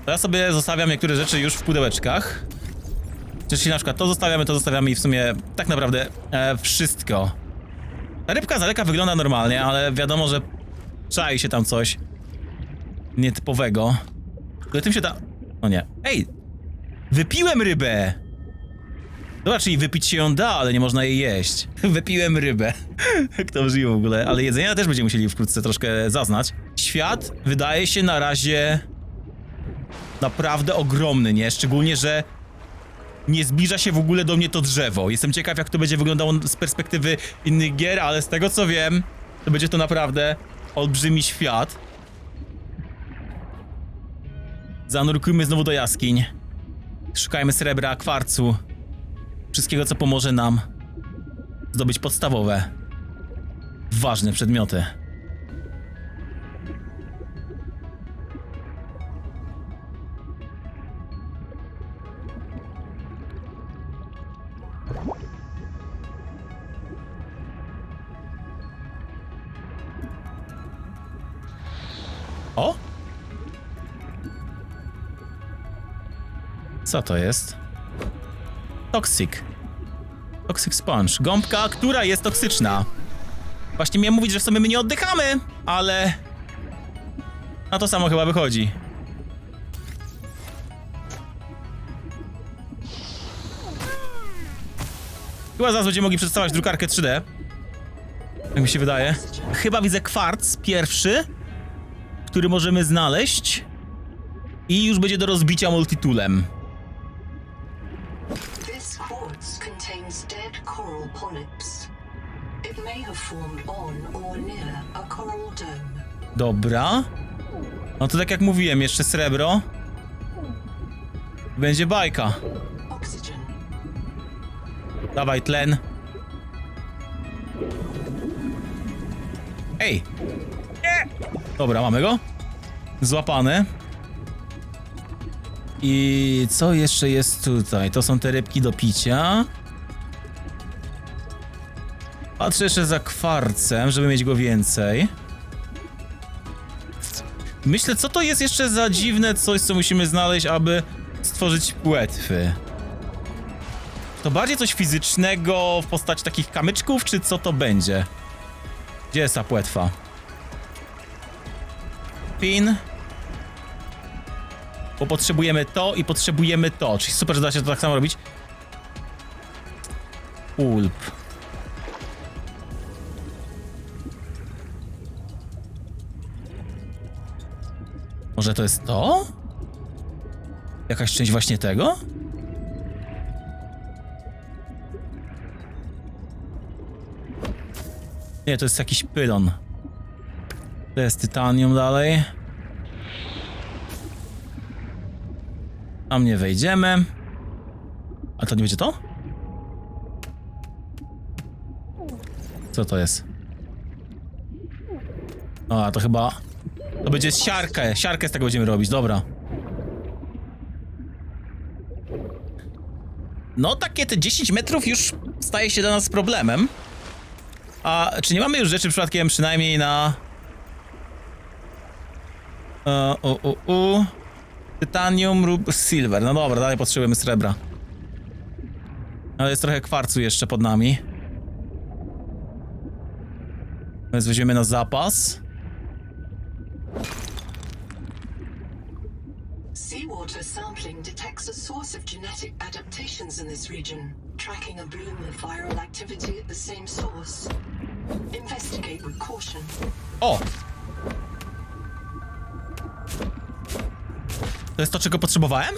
To ja sobie zostawiam niektóre rzeczy już w pudełeczkach. Czyli na przykład to zostawiamy i w sumie tak naprawdę wszystko. Ta rybka z daleka wygląda normalnie, ale wiadomo, że czai się tam coś nietypowego. Ale tym się da... O nie. Ej! Wypiłem rybę! Dobra, czyli wypić się ją da, ale nie można jej jeść. Wypiłem rybę. Jak to brzmi w ogóle? Ale jedzenia też będziemy musieli wkrótce troszkę zaznać. Świat wydaje się na razie naprawdę ogromny, nie? Szczególnie, że nie zbliża się w ogóle do mnie to drzewo. Jestem ciekaw, jak to będzie wyglądało z perspektywy innych gier, ale z tego co wiem, to będzie to naprawdę olbrzymi świat. Zanurkujmy znowu do jaskiń. Szukajmy srebra, kwarcu. Wszystkiego, co pomoże nam zdobyć podstawowe, ważne przedmioty. O! Co to jest? Toxic. Toxic Sponge. Gąbka, która jest toksyczna. Właśnie miałem mówić, że w sumie my nie oddychamy, ale... na to samo chyba wychodzi. Chyba zaraz będziemy mogli przedstawiać drukarkę 3D. Jak mi się wydaje. Chyba widzę kwarc pierwszy, który możemy znaleźć. I już będzie do rozbicia multitoolem. This quartz contains dead coral polyps. It may have formed on or near a coral dome. Dobra. No to tak jak mówiłem, jeszcze srebro. Będzie bajka. Oxygen. Dawaj tlen. Ej! Nie! Dobra, mamy go. Złapany. I co jeszcze jest tutaj? To są te rybki do picia. Patrzę jeszcze za kwarcem, żeby mieć go więcej. Myślę, co to jest jeszcze za dziwne coś, co musimy znaleźć, aby stworzyć płetwy. To bardziej coś fizycznego w postaci takich kamyczków, czy co to będzie? Gdzie jest ta płetwa? Pin. Bo potrzebujemy to i potrzebujemy to. Czyli super, że da się to tak samo robić. Pulp. Może to jest to? Jakaś część właśnie tego? Nie, to jest jakiś pylon. To jest tytanium dalej. Tam nie wejdziemy. A to nie będzie to? Co to jest? O, a to chyba... To będzie siarkę. Siarkę z tego będziemy robić, dobra. No, takie te 10 metrów już staje się dla nas problemem. A czy nie mamy już rzeczy przypadkiem przynajmniej na... Tytanium lub silver. No dobra, dalej potrzebujemy srebra. Ale jest trochę kwarcu jeszcze pod nami. Więc weźmiemy na zapas. Seawater sampling detects a source of genetic adaptations in this region, tracking a bloom of viral activity at the same source. Investigate with caution. O! To jest to, czego potrzebowałem?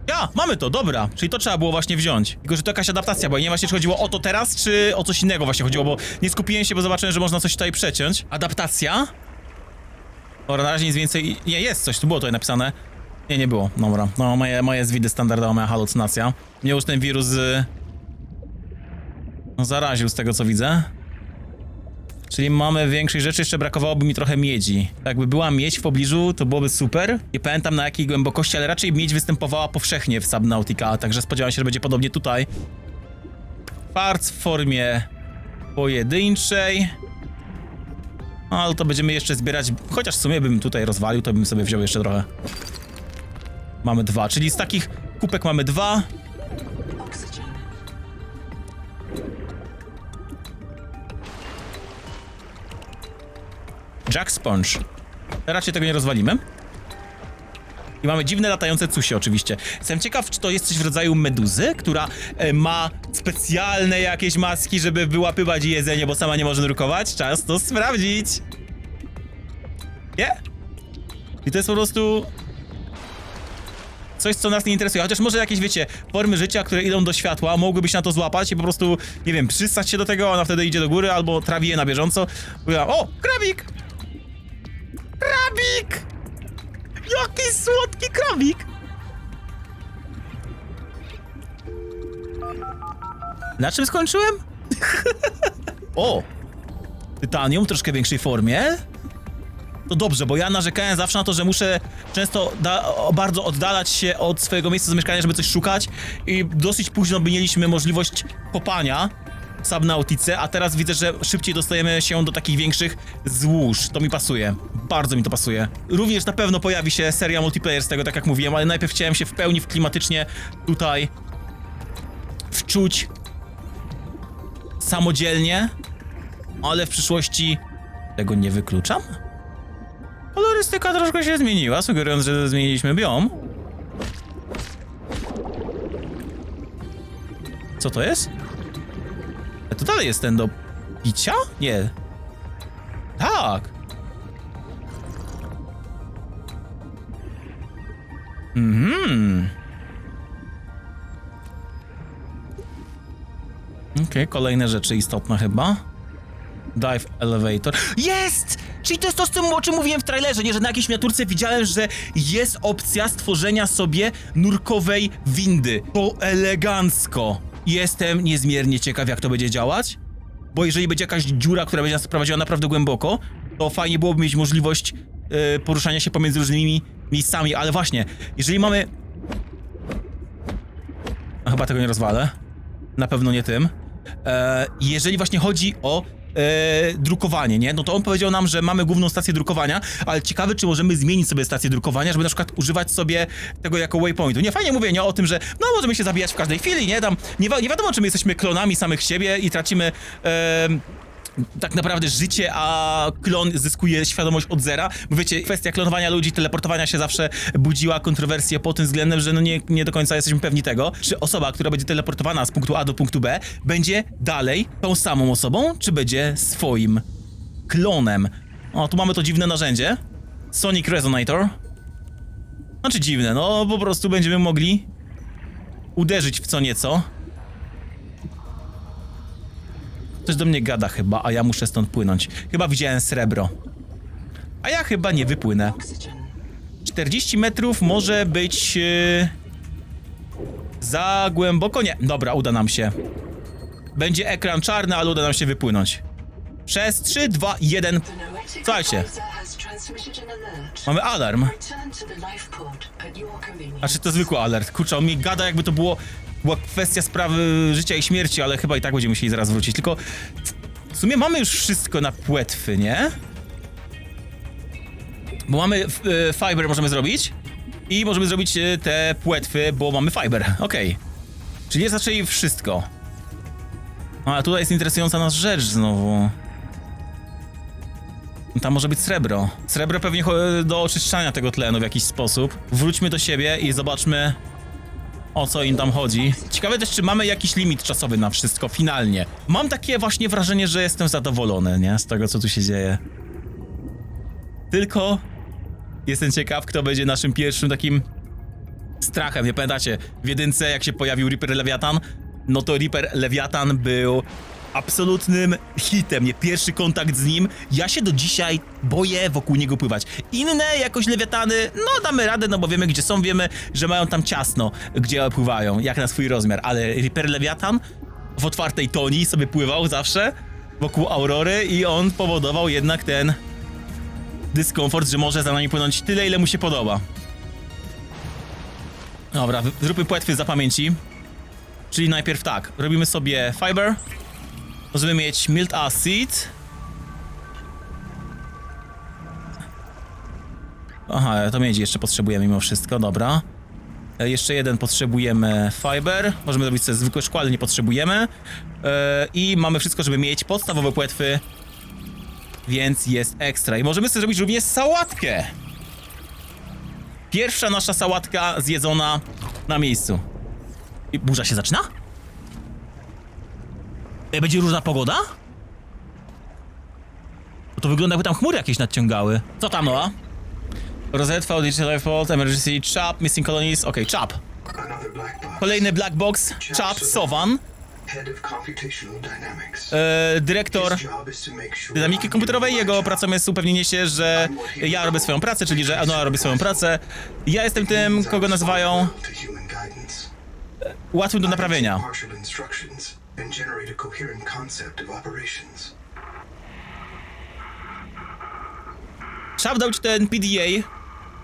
Ja, mamy to, dobra. Czyli to trzeba było właśnie wziąć. Tylko, że to jakaś adaptacja, bo nie właśnie czy chodziło o to teraz, czy o coś innego właśnie chodziło, bo nie skupiłem się, bo zobaczyłem, że można coś tutaj przeciąć. Adaptacja? Dobra, na razie nic więcej... Nie, jest coś, tu było tutaj napisane. Nie, nie było, dobra. No, moje zwidy standardowe, moja halucynacja. Mnie już ten wirus... No, zaraził z tego, co widzę. Czyli mamy większej rzeczy, jeszcze brakowałoby mi trochę miedzi. Jakby była miedź w pobliżu, to byłoby super. Nie pamiętam na jakiej głębokości, ale raczej miedź występowała powszechnie w Subnautica, także spodziewam się, że będzie podobnie tutaj. Kwarc w formie pojedynczej. Ale to będziemy jeszcze zbierać, chociaż w sumie bym tutaj rozwalił, to bym sobie wziął jeszcze trochę. Mamy 2, czyli z takich kubek mamy 2. Oxygen. Jack Sponge. Raczej tego nie rozwalimy. I mamy dziwne latające cusie oczywiście. Jestem ciekaw, czy to jest coś w rodzaju meduzy, która ma specjalne jakieś maski, żeby wyłapywać jedzenie, bo sama nie może nurkować. Czas to sprawdzić. Nie? I to jest po prostu... coś, co nas nie interesuje. Chociaż może jakieś, wiecie, formy życia, które idą do światła, mogłyby się na to złapać i po prostu, nie wiem, przystać się do tego, ona wtedy idzie do góry, albo trawi je na bieżąco. O, krabik! Krabik! Jaki słodki krabik! Na czym skończyłem? O! Tytanium w troszkę większej formie. To dobrze, bo ja narzekałem zawsze na to, że muszę często bardzo oddalać się od swojego miejsca zamieszkania, żeby coś szukać i dosyć późno mieliśmy możliwość kopania w Subnautice, a teraz widzę, że szybciej dostajemy się do takich większych złóż. To mi pasuje. Bardzo mi to pasuje. Również na pewno pojawi się seria multiplayer z tego, tak jak mówiłem, ale najpierw chciałem się w pełni klimatycznie tutaj wczuć samodzielnie, ale w przyszłości tego nie wykluczam. Kolorystyka troszkę się zmieniła, sugerując, że zmieniliśmy biom. Co to jest? To dalej jest ten do picia? Nie. Tak. Okej, kolejne rzeczy istotne chyba. Dive elevator. Jest! Czyli to jest to, z tym, o czym mówiłem w trailerze, nie? Że na jakiejś miniaturce widziałem, że jest opcja stworzenia sobie nurkowej windy. To elegancko. Jestem niezmiernie ciekaw, jak to będzie działać. Bo jeżeli będzie jakaś dziura, która będzie nas prowadziła naprawdę głęboko, to fajnie byłoby mieć możliwość poruszania się pomiędzy różnymi miejscami, ale właśnie, jeżeli mamy... No, chyba tego nie rozwalę. Na pewno nie tym. Jeżeli właśnie chodzi o drukowanie, nie? No to on powiedział nam, że mamy główną stację drukowania, ale ciekawe, czy możemy zmienić sobie stację drukowania, żeby na przykład używać sobie tego jako waypointu. Nie, fajnie mówienie o tym, że no możemy się zabijać w każdej chwili, nie? Tam nie wiadomo, czy my jesteśmy klonami samych siebie i tracimy tak naprawdę życie, a klon zyskuje świadomość od zera. Bo wiecie, kwestia klonowania ludzi, teleportowania się zawsze budziła kontrowersję pod tym względem, że no nie do końca jesteśmy pewni tego, czy osoba, która będzie teleportowana z punktu A do punktu B, będzie dalej tą samą osobą, czy będzie swoim klonem. O, tu mamy to dziwne narzędzie. Sonic Resonator. Znaczy dziwne, no po prostu będziemy mogli uderzyć w co nieco. Ktoś do mnie gada chyba, a ja muszę stąd płynąć. Chyba widziałem srebro. A ja chyba nie wypłynę. Oxygen. 40 metrów może być... za głęboko? Nie. Dobra, uda nam się. Będzie ekran czarny, ale uda nam się wypłynąć. Przez 3, 2, 1. The noetic Słuchajcie. advisor has transmitted an alert. Mamy alarm. Return to the life pod at your convenience. Znaczy to zwykły alert. Kurczę, on mi gada, jakby to była kwestia sprawy życia i śmierci, ale chyba i tak będziemy musieli zaraz wrócić. Tylko w sumie mamy już wszystko na płetwy, nie? Bo mamy fiber możemy zrobić i możemy zrobić te płetwy, bo mamy fiber. Okej. Czyli jest raczej wszystko. A tutaj jest interesująca nas rzecz znowu. Tam może być srebro. Srebro pewnie do oczyszczania tego tlenu w jakiś sposób. Wróćmy do siebie i zobaczmy, o co im tam chodzi. Ciekawe też, czy mamy jakiś limit czasowy na wszystko finalnie. Mam takie właśnie wrażenie, że jestem zadowolony, nie? Z tego, co tu się dzieje. Tylko jestem ciekaw, kto będzie naszym pierwszym takim strachem. Nie pamiętacie, w jedynce jak się pojawił Reaper Lewiatan, no to Reaper Lewiatan był absolutnym hitem, nie? Pierwszy kontakt z nim. Ja się do dzisiaj boję wokół niego pływać. Inne jakoś lewiatany, no damy radę, no bo wiemy gdzie są, wiemy, że mają tam ciasno, gdzie pływają, jak na swój rozmiar, ale Reaper Lewiatan w otwartej toni sobie pływał zawsze wokół Aurory i on powodował jednak ten dyskomfort, że może za nami płynąć tyle, ile mu się podoba. Dobra, zróbmy płetwy za pamięci. Czyli najpierw tak, robimy sobie fiber. Możemy mieć Milt Acid. Aha, to miedzi jeszcze potrzebujemy mimo wszystko, dobra. Jeszcze jeden potrzebujemy fiber. Możemy zrobić sobie zwykłe szkło, ale nie potrzebujemy. I mamy wszystko, żeby mieć podstawowe płetwy. Więc jest ekstra. I możemy sobie zrobić również sałatkę. Pierwsza nasza sałatka zjedzona na miejscu. I burza się zaczyna? Będzie różna pogoda? Bo to wygląda, jakby tam chmury jakieś nadciągały. Co tam, Noa? Rosette, Digital Life Pod, Emergency, Chap, Missing Colonies. Okej, Chap. Another black box. Kolejny Black Box, Chap, Sovan. Head of computational dynamics. Dyrektor His job is to make sure dynamiki komputerowej. Jego pracą jest upewnienie się, że ja robię swoją pracę, czyli że Noa robi swoją pracę. Ja jestem tym, kogo nazywają to human guidance. łatwym do naprawienia. Partial instructions and generate a coherent concept of operations. Chap dał ci ten PDA,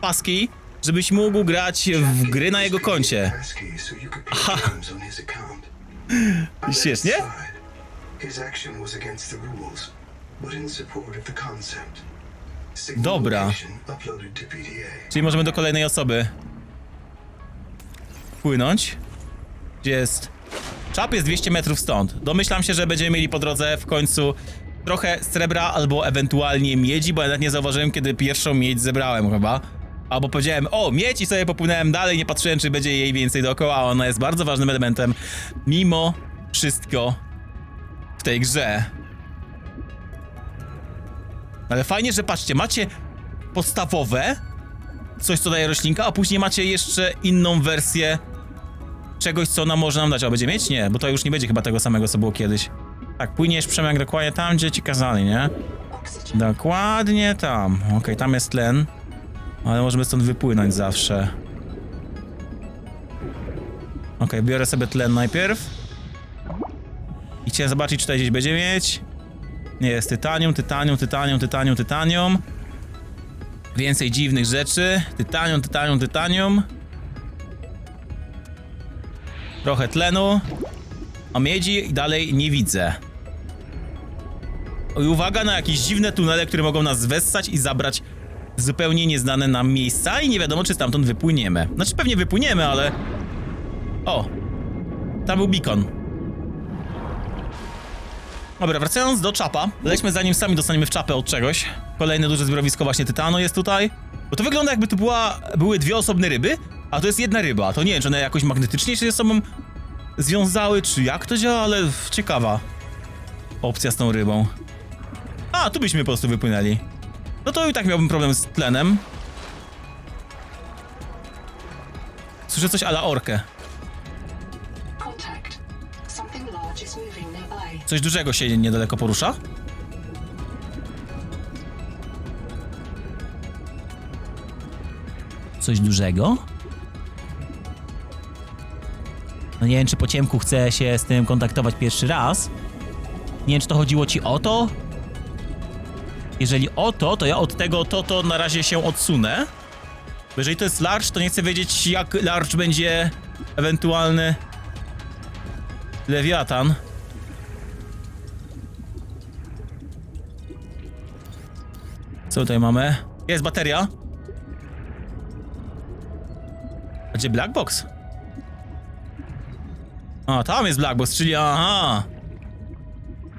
paski, żebyś mógł grać w gry na jego koncie. So you could play games on his account. On the Świetnie. side, his action was against the rules, but in support of the concept. Signal Dobra. location uploaded to PDA. Czyli możemy do kolejnej osoby płynąć. Gdzie jest? Chap jest 200 metrów stąd. Domyślam się, że będziemy mieli po drodze w końcu trochę srebra albo ewentualnie miedzi, bo ja nawet nie zauważyłem, kiedy pierwszą miedź zebrałem chyba. Albo powiedziałem, o, miedź i sobie popłynąłem dalej, nie patrzyłem, czy będzie jej więcej dookoła, a ona jest bardzo ważnym elementem mimo wszystko w tej grze. Ale fajnie, że patrzcie, macie podstawowe, coś co daje roślinka, a później macie jeszcze inną wersję czegoś, co ona może nam dać. A będzie mieć? Nie, bo to już nie będzie chyba tego samego, co było kiedyś. Tak, płyniesz, Przemek, dokładnie tam, gdzie ci kazali, nie? Oxygen. Dokładnie tam. Okej, tam jest tlen. Ale możemy stąd wypłynąć zawsze. Okej, biorę sobie tlen najpierw. I chciałem zobaczyć, czy tutaj gdzieś będzie mieć. Nie, jest tytanium, tytanium, tytanium, tytanium, tytanium. Więcej dziwnych rzeczy. Tytanium, tytanium, tytanium. Trochę tlenu. A miedzi i dalej nie widzę. I uwaga na jakieś dziwne tunele, które mogą nas wessać i zabrać w zupełnie nieznane nam miejsca i nie wiadomo, czy stamtąd wypłyniemy. Znaczy pewnie wypłyniemy, ale... O! Tam był beacon. Dobra, wracając do czapa. Lećmy zanim sami dostaniemy w czapę od czegoś. Kolejne duże zbiorowisko właśnie tytanu jest tutaj. Bo to wygląda jakby tu były dwie osobne ryby, a to jest jedna ryba. To nie wiem, czy one jakoś magnetycznie się ze sobą związały, czy jak to działa, ale ciekawa opcja z tą rybą. A, tu byśmy po prostu wypłynęli. No to i tak miałbym problem z tlenem. Słyszę coś a la orkę. Contact. Something large is moving nearby. Coś dużego się niedaleko porusza. Coś dużego? No nie wiem, czy po ciemku chcę się z tym kontaktować pierwszy raz. Nie wiem, czy to chodziło ci o to? Jeżeli o to, to ja od tego to na razie się odsunę. Bo jeżeli to jest large, to nie chcę wiedzieć, jak large będzie ewentualny lewiatan. Co tutaj mamy? Jest bateria. A gdzie black box? A, tam jest black box, czyli aha.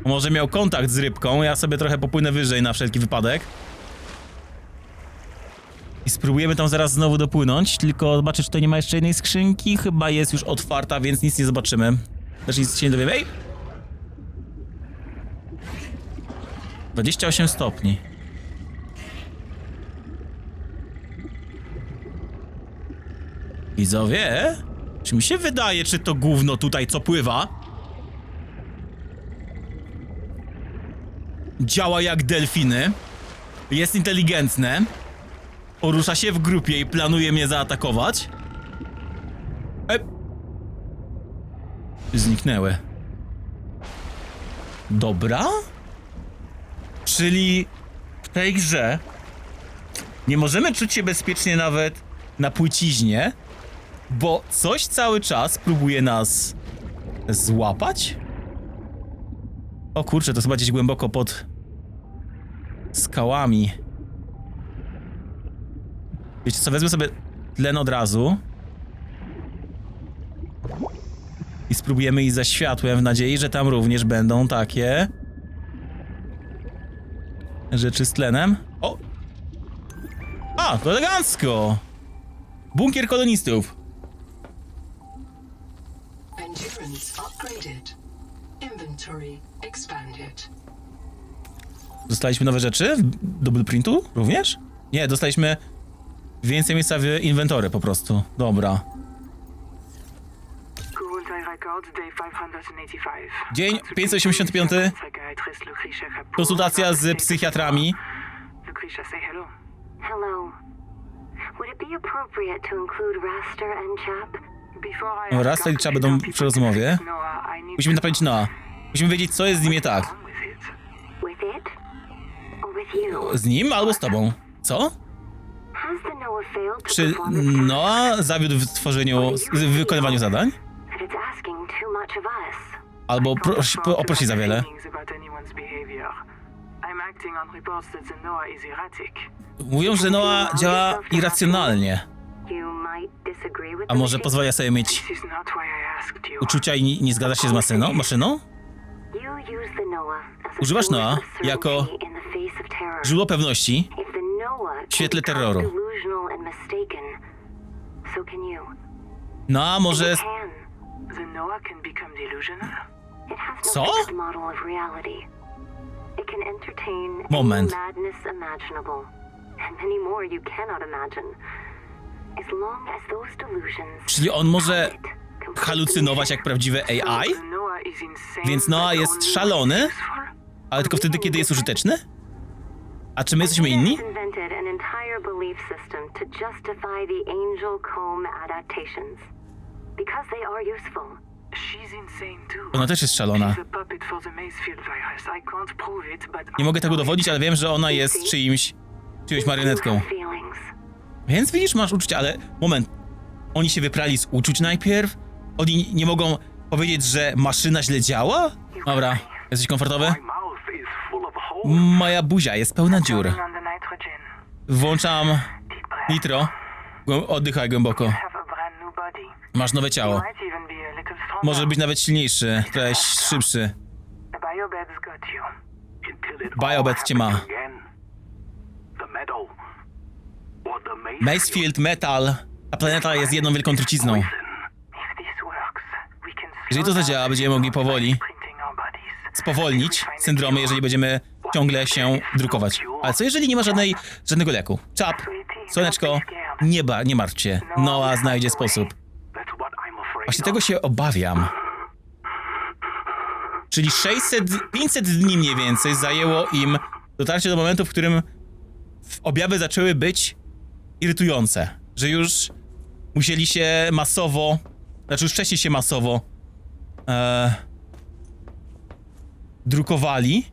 Może miał kontakt z rybką, ja sobie trochę popłynę wyżej na wszelki wypadek. I spróbujemy tam zaraz znowu dopłynąć, tylko zobaczę, czy tutaj nie ma jeszcze jednej skrzynki. Chyba jest już otwarta, więc nic nie zobaczymy. Też nic się nie dowiemy. Ej! 28 stopni. Widzowie? Czy mi się wydaje, czy to gówno tutaj co pływa działa jak delfiny, jest inteligentne, porusza się w grupie i planuje mnie zaatakować? Zniknęły. Dobra? Czyli w tej grze nie możemy czuć się bezpiecznie nawet na płyciźnie, bo coś cały czas próbuje nas złapać? O kurczę, to jest chyba gdzieś głęboko pod skałami. Wiecie co, wezmę sobie tlen od razu i spróbujemy iść za światłem w nadziei, że tam również będą takie rzeczy z tlenem. O! A, to elegancko! Bunkier kolonistów. Endurance upgraded. Inventory expanded. Dostaliśmy nowe rzeczy do blueprintu również? Nie, dostaliśmy więcej miejsca w inwentory po prostu. Dobra. Dzień 585. Konsultacja z psychiatrami. Hello. Would it be appropriate to include Raster and Chap? Raster i Chap będą przy rozmowie. Musimy naprawić Noa. Musimy wiedzieć, co jest z nim nie tak. With it? Or with you? Z nim albo z tobą. Co? Has the Noah failed to Czy perform its task? Noa zawiódł w tworzeniu, w wykonywaniu zadań? That it's asking too much of us. Albo oprosi za wiele? Mówią, że Noa działa irracjonalnie. You might disagree with A the może machine. pozwala sobie mieć uczucia i nie zgadza się z maszyną? You use the Noah as a Używasz source Noa of jako certainty in the face of terror. źródło pewności. If the Noah w świetle can terroru. become delusional and mistaken, so can you. Noa może... It can. The Noah can become delusional? It has Co? no fixed model of reality. It can entertain Moment. any madness imaginable, and many more you cannot imagine. As long as those delusions Czyli on może have it completely halucynować jak prawdziwe AI? The Noah is insane, Więc Noah but jest only szalony? when useful? Ale tylko wtedy, kiedy jest użyteczny? A czy my jesteśmy inni? Has invented an entire belief system to justify the Angel Comb adaptations. Because they are useful. She's insane too. Ona też jest szalona. She's a puppet for the Macefield virus. I can't prove it, but Nie mogę tego dowodzić, ale wiem, że ona jest czyjąś marionetką. You have Więc widzisz, masz uczucia, ale moment. Oni się wyprali z uczuć najpierw? Oni nie mogą powiedzieć, że maszyna źle działa? Dobra, jesteś komfortowy? My mouth is full of holes. Moja buzia jest pełna dziur. Turning on the nitrogen. Włączam Deep breath. nitro. Oddychaj głęboko. Have a brand new body. Masz nowe You ciało. might even be a little stronger. Może być nawet silniejszy, trochę szybszy. The biobed's got you. Until it Biobed all cię ma. happens again. The metal. Or the Macefield Metal. Ta planeta jest jedną wielką trucizną. If this works, we can Jeżeli to slow zadziała, down będziemy mogli the powoli printing our bodies. spowolnić syndromy, jeżeli będziemy ciągle się drukować. Ale co jeżeli nie ma żadnego leku? Czap, słoneczko, nie martw się. Noah znajdzie sposób. That's what I'm afraid Właśnie of. tego się obawiam. Czyli 500 dni mniej więcej zajęło im dotarcie do momentu, w którym objawy zaczęły być irytujące. Że już musieli się masowo, znaczy już wcześniej się masowo drukowali.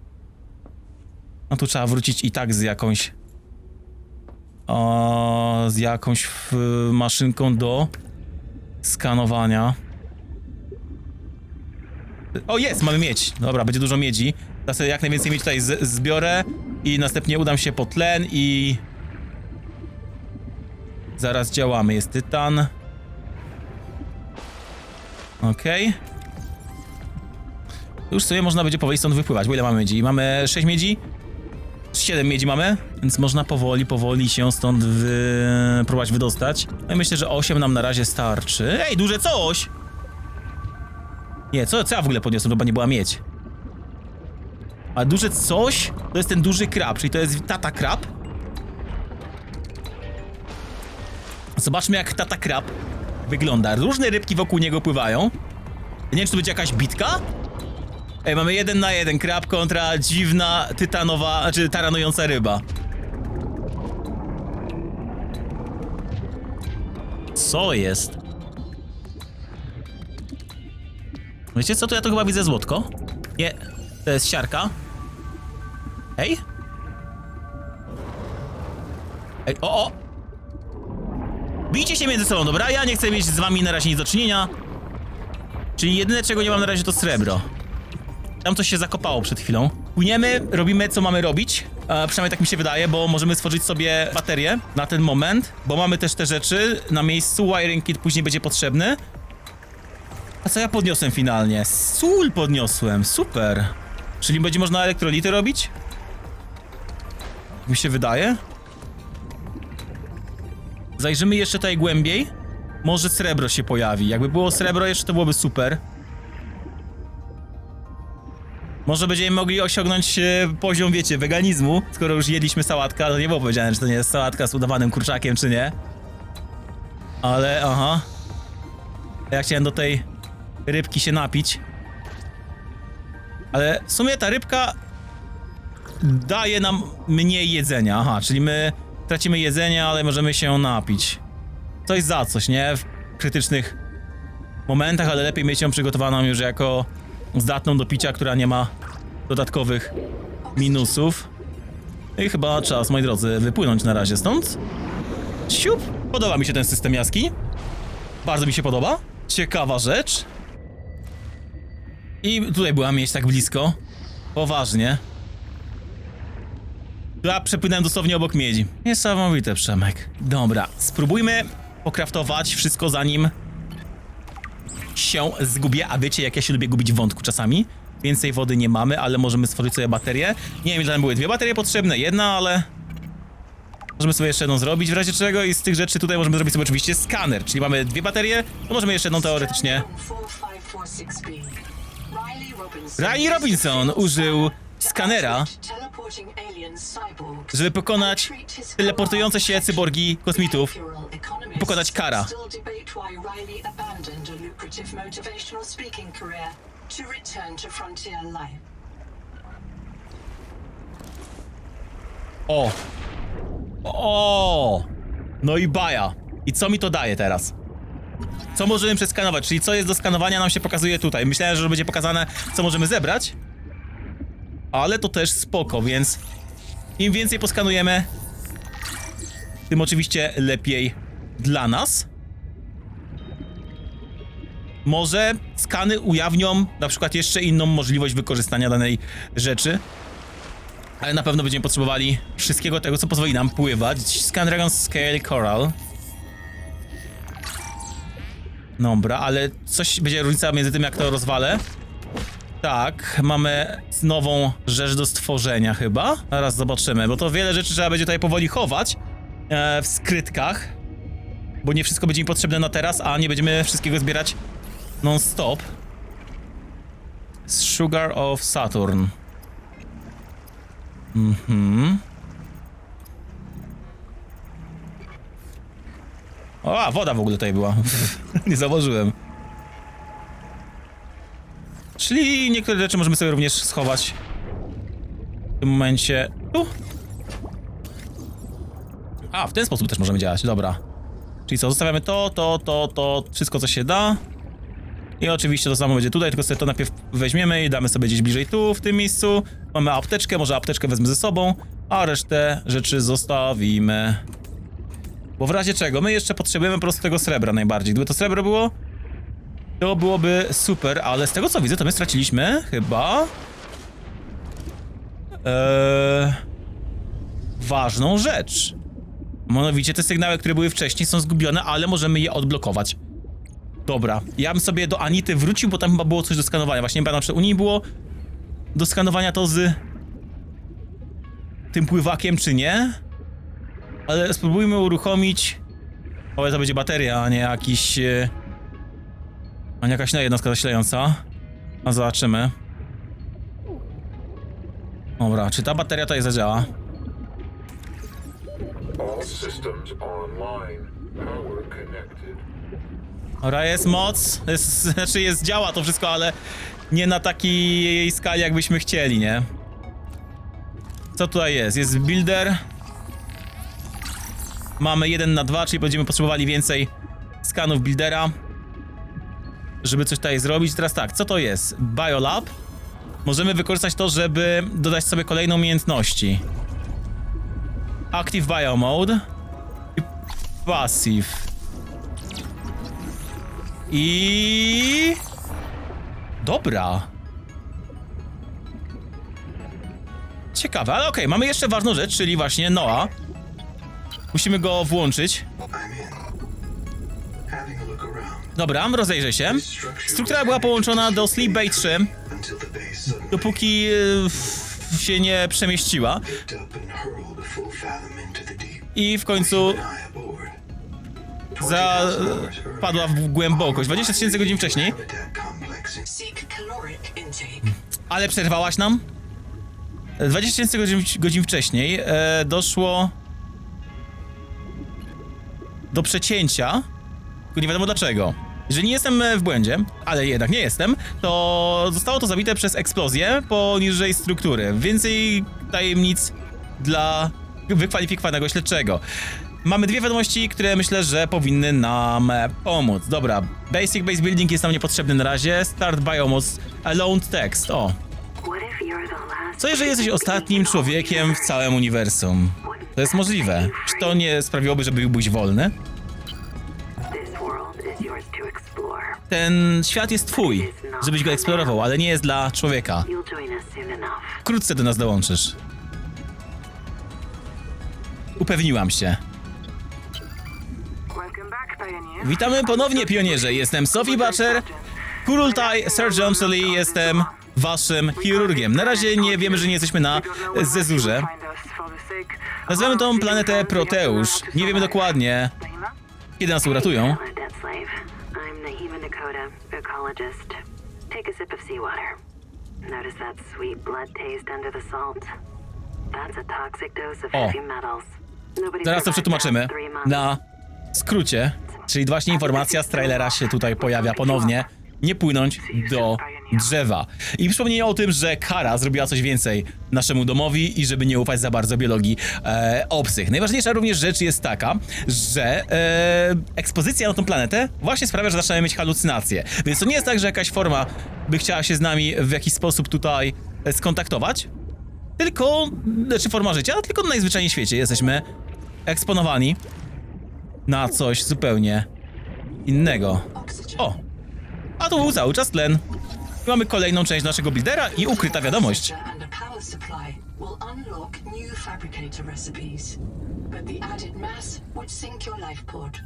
No tu trzeba wrócić i tak z jakąś maszynką do skanowania. O, jest, mamy miedź. Dobra, będzie dużo miedzi. Teraz sobie jak najwięcej miedzi tutaj zbiorę i następnie udam się po tlen i... Zaraz działamy. Jest tytan. Okej. Już sobie można będzie powoli stąd wypływać, bo ile mamy miedzi? Mamy 6 miedzi? 7 miedzi mamy, więc można powoli się stąd próbować wydostać. No i myślę, że 8 nam na razie starczy. Ej, duże coś! Nie, co ja w ogóle podniosłem? To chyba nie była miedź. A duże coś to jest ten duży krab, czyli to jest tata krab. Zobaczmy, jak tata krab wygląda. Różne rybki wokół niego pływają. Nie wiem, czy to będzie jakaś bitka? Ej, mamy 1 na 1 krab kontra dziwna, tytanowa, znaczy taranująca ryba. Co jest? Wiecie co, to ja to chyba widzę złotko. Nie, to jest siarka. Ej? Ej, o! Bijcie się między sobą, dobra? Ja nie chcę mieć z wami na razie nic do czynienia. Czyli jedyne, czego nie mam na razie, to srebro. Tam coś się zakopało przed chwilą. Płyniemy, robimy co mamy robić. Przynajmniej tak mi się wydaje, bo możemy stworzyć sobie baterię na ten moment. Bo mamy też te rzeczy na miejscu. Wiring kit później będzie potrzebny. A co ja podniosłem finalnie? Sól podniosłem, super. Czyli będzie można elektrolity robić? Mi się wydaje. Zajrzymy jeszcze tutaj głębiej. Może srebro się pojawi. Jakby było srebro jeszcze, to byłoby super. Może będziemy mogli osiągnąć poziom, wiecie, weganizmu. Skoro już jedliśmy sałatkę, to nie było powiedziane, czy to nie jest sałatka z udawanym kurczakiem, czy nie. Ale, aha. Ja chciałem do tej rybki się napić. Ale w sumie ta rybka daje nam mniej jedzenia. Aha, czyli my tracimy jedzenie, ale możemy się napić. Coś za coś, nie? W krytycznych momentach, ale lepiej mieć ją przygotowaną już jako zdatną do picia, która nie ma dodatkowych minusów. I chyba czas, moi drodzy, wypłynąć na razie stąd. Siup! Podoba mi się ten system jaskiń. Bardzo mi się podoba. Ciekawa rzecz. I tutaj była mieć tak blisko. Poważnie. Ja przepłynąłem dosłownie obok miedzi. Niesamowite, Przemek. Dobra, spróbujmy pokraftować wszystko, zanim się zgubię. A wiecie, jak ja się lubię gubić w wątku czasami? Więcej wody nie mamy, ale możemy stworzyć sobie baterię. Nie wiem, ile tam były 2 baterie potrzebne, jedna, ale... Możemy sobie jeszcze jedną zrobić w razie czego i z tych rzeczy tutaj możemy zrobić sobie oczywiście skaner. Czyli mamy 2 baterie, to możemy jeszcze jedną teoretycznie... Riley Robinson użył skanera, żeby pokonać teleportujące się cyborgi kosmitów i pokonać Kara. O! O! No i baja. I co mi to daje teraz? Co możemy przeskanować? Czyli co jest do skanowania nam się pokazuje tutaj. Myślałem, że będzie pokazane, co możemy zebrać. Ale to też spoko, więc im więcej poskanujemy, tym oczywiście lepiej dla nas. Może skany ujawnią na przykład jeszcze inną możliwość wykorzystania danej rzeczy. Ale na pewno będziemy potrzebowali wszystkiego tego, co pozwoli nam pływać. Scan Dragon Scale Coral. Dobra, ale coś będzie różnica między tym, jak to rozwalę. Tak, mamy nową rzecz do stworzenia chyba. Zaraz zobaczymy, bo to wiele rzeczy trzeba będzie tutaj powoli chować w skrytkach. Bo nie wszystko będzie mi potrzebne na teraz, a nie będziemy wszystkiego zbierać non-stop. Sugar of Saturn. O, a woda w ogóle tutaj była. Nie zauważyłem. Czyli niektóre rzeczy możemy sobie również schować. W tym momencie... A, w ten sposób też możemy działać, dobra. Czyli co, zostawiamy to, wszystko co się da. I oczywiście to samo będzie tutaj, tylko sobie to najpierw weźmiemy i damy sobie gdzieś bliżej tu, w tym miejscu. Mamy apteczkę, może apteczkę wezmę ze sobą, a resztę rzeczy zostawimy. Bo w razie czego, my jeszcze potrzebujemy po prostu tego srebra najbardziej. Gdyby to srebro było, to byłoby super, ale z tego co widzę, to my straciliśmy chyba... ważną rzecz. Mianowicie te sygnały, które były wcześniej, są zgubione, ale możemy je odblokować. Dobra, ja bym sobie do Anity wrócił, bo tam chyba było coś do skanowania. Właśnie nie pamiętam, czy u niej było do skanowania to z tym pływakiem, czy nie. Ale spróbujmy uruchomić... O, to będzie bateria, a nie jakiś... a nie jakaś jednostka zasilająca. A zobaczymy. Dobra, czy ta bateria tutaj zadziała? All systems online. Power connected. Dobra, jest moc, działa to wszystko, ale nie na takiej skali, jakbyśmy chcieli, nie? Co tutaj jest? Jest builder. Mamy 1 na 2, czyli będziemy potrzebowali więcej skanów buildera, żeby coś tutaj zrobić. Teraz tak, co to jest? Biolab. Możemy wykorzystać to, żeby dodać sobie kolejne umiejętności. Active Biomode i Passive. I... Dobra. Ciekawe, ale okej, mamy jeszcze ważną rzecz, czyli właśnie Noah. Musimy go włączyć. I'm in. Having a look around. Dobra, rozejrzę się. Struktura była połączona do Sleep Bay 3, Until the base suddenly dopóki się nie przemieściła. picked up and hurled a full fathom into the deep. I w końcu Keep an eye aboard. 20,000 hours earlier, padła w głębokość, 20 000 godzin wcześniej. habitat complex in Seek caloric intake. Ale przerwałaś nam? 20 000 godzin wcześniej doszło do przecięcia, tylko nie wiadomo dlaczego. Jeżeli nie jestem w błędzie, ale jednak nie jestem, to zostało to zabite przez eksplozję poniżej struktury. Więcej tajemnic dla wykwalifikowanego śledczego. Mamy dwie wiadomości, które myślę, że powinny nam pomóc. Dobra, Basic Base Building jest nam niepotrzebny na razie. Start Biomods Alone Text. O. Co jeżeli jesteś ostatnim człowiekiem w całym uniwersum? To jest możliwe. Czy to nie sprawiłoby, że byłbyś wolny? Ten świat jest twój, żebyś go eksplorował, ale nie jest dla człowieka. Wkrótce do nas dołączysz. Upewniłam się. Witamy ponownie, pionierze. Jestem Sophie Butcher, Kurultai Sergeant, czyli jestem waszym chirurgiem. Na razie nie wiemy, że nie jesteśmy na Zezurze. Nazywamy tą planetę Proteusz. Nie wiemy dokładnie, kiedy nas uratują. O, zaraz to przetłumaczymy na skrócie, czyli właśnie informacja z trailera się tutaj pojawia ponownie. Nie płynąć do drzewa. I przypomnienie o tym, że Kara zrobiła coś więcej naszemu domowi i żeby nie ufać za bardzo biologii obcych. Najważniejsza również rzecz jest taka, że ekspozycja na tą planetę właśnie sprawia, że zaczynamy mieć halucynacje. Więc to nie jest tak, że jakaś forma by chciała się z nami w jakiś sposób tutaj skontaktować, tylko, znaczy forma życia, tylko najzwyczajniej w świecie jesteśmy eksponowani na coś zupełnie innego. Oxygen. O! A tu był cały czas tlen. I mamy kolejną część naszego buildera i ukryta wiadomość. And a power supply will unlock new fabricator recipes, but the added mass would sink your life pod.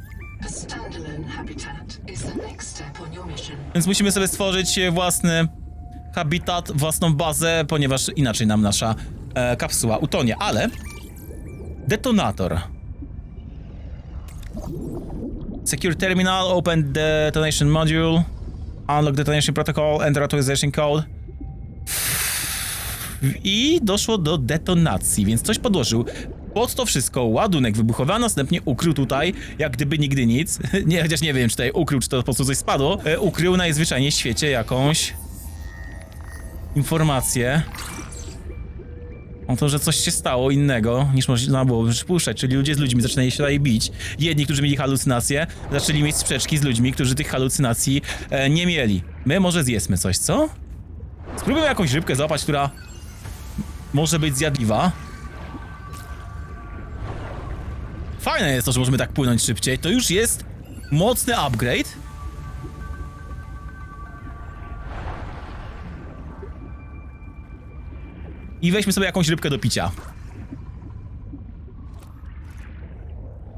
A standalone habitat is the next step on your mission. Więc musimy sobie stworzyć własny habitat, własną bazę, ponieważ inaczej nam nasza kapsuła utonie, ale... Detonator. Secure terminal, open detonation module, unlock detonation protocol, enter authorization code. I doszło do detonacji, więc coś podłożył pod to wszystko ładunek wybuchowy, a następnie ukrył tutaj, jak gdyby nigdy nic. Nie, chociaż nie wiem, czy tutaj ukrył, czy to po prostu coś spadło. Ukrył najzwyczajniej w świecie jakąś informację o to, że coś się stało innego, niż można było przypuszczać, czyli ludzie z ludźmi zaczynają się tutaj bić. Jedni, którzy mieli halucynacje, zaczęli mieć sprzeczki z ludźmi, którzy tych halucynacji nie mieli. My może zjedzmy coś, co? Spróbujmy jakąś rybkę złapać, która może być zjadliwa. Fajne jest to, że możemy tak płynąć szybciej. To już jest mocny upgrade. I weźmy sobie jakąś rybkę do picia.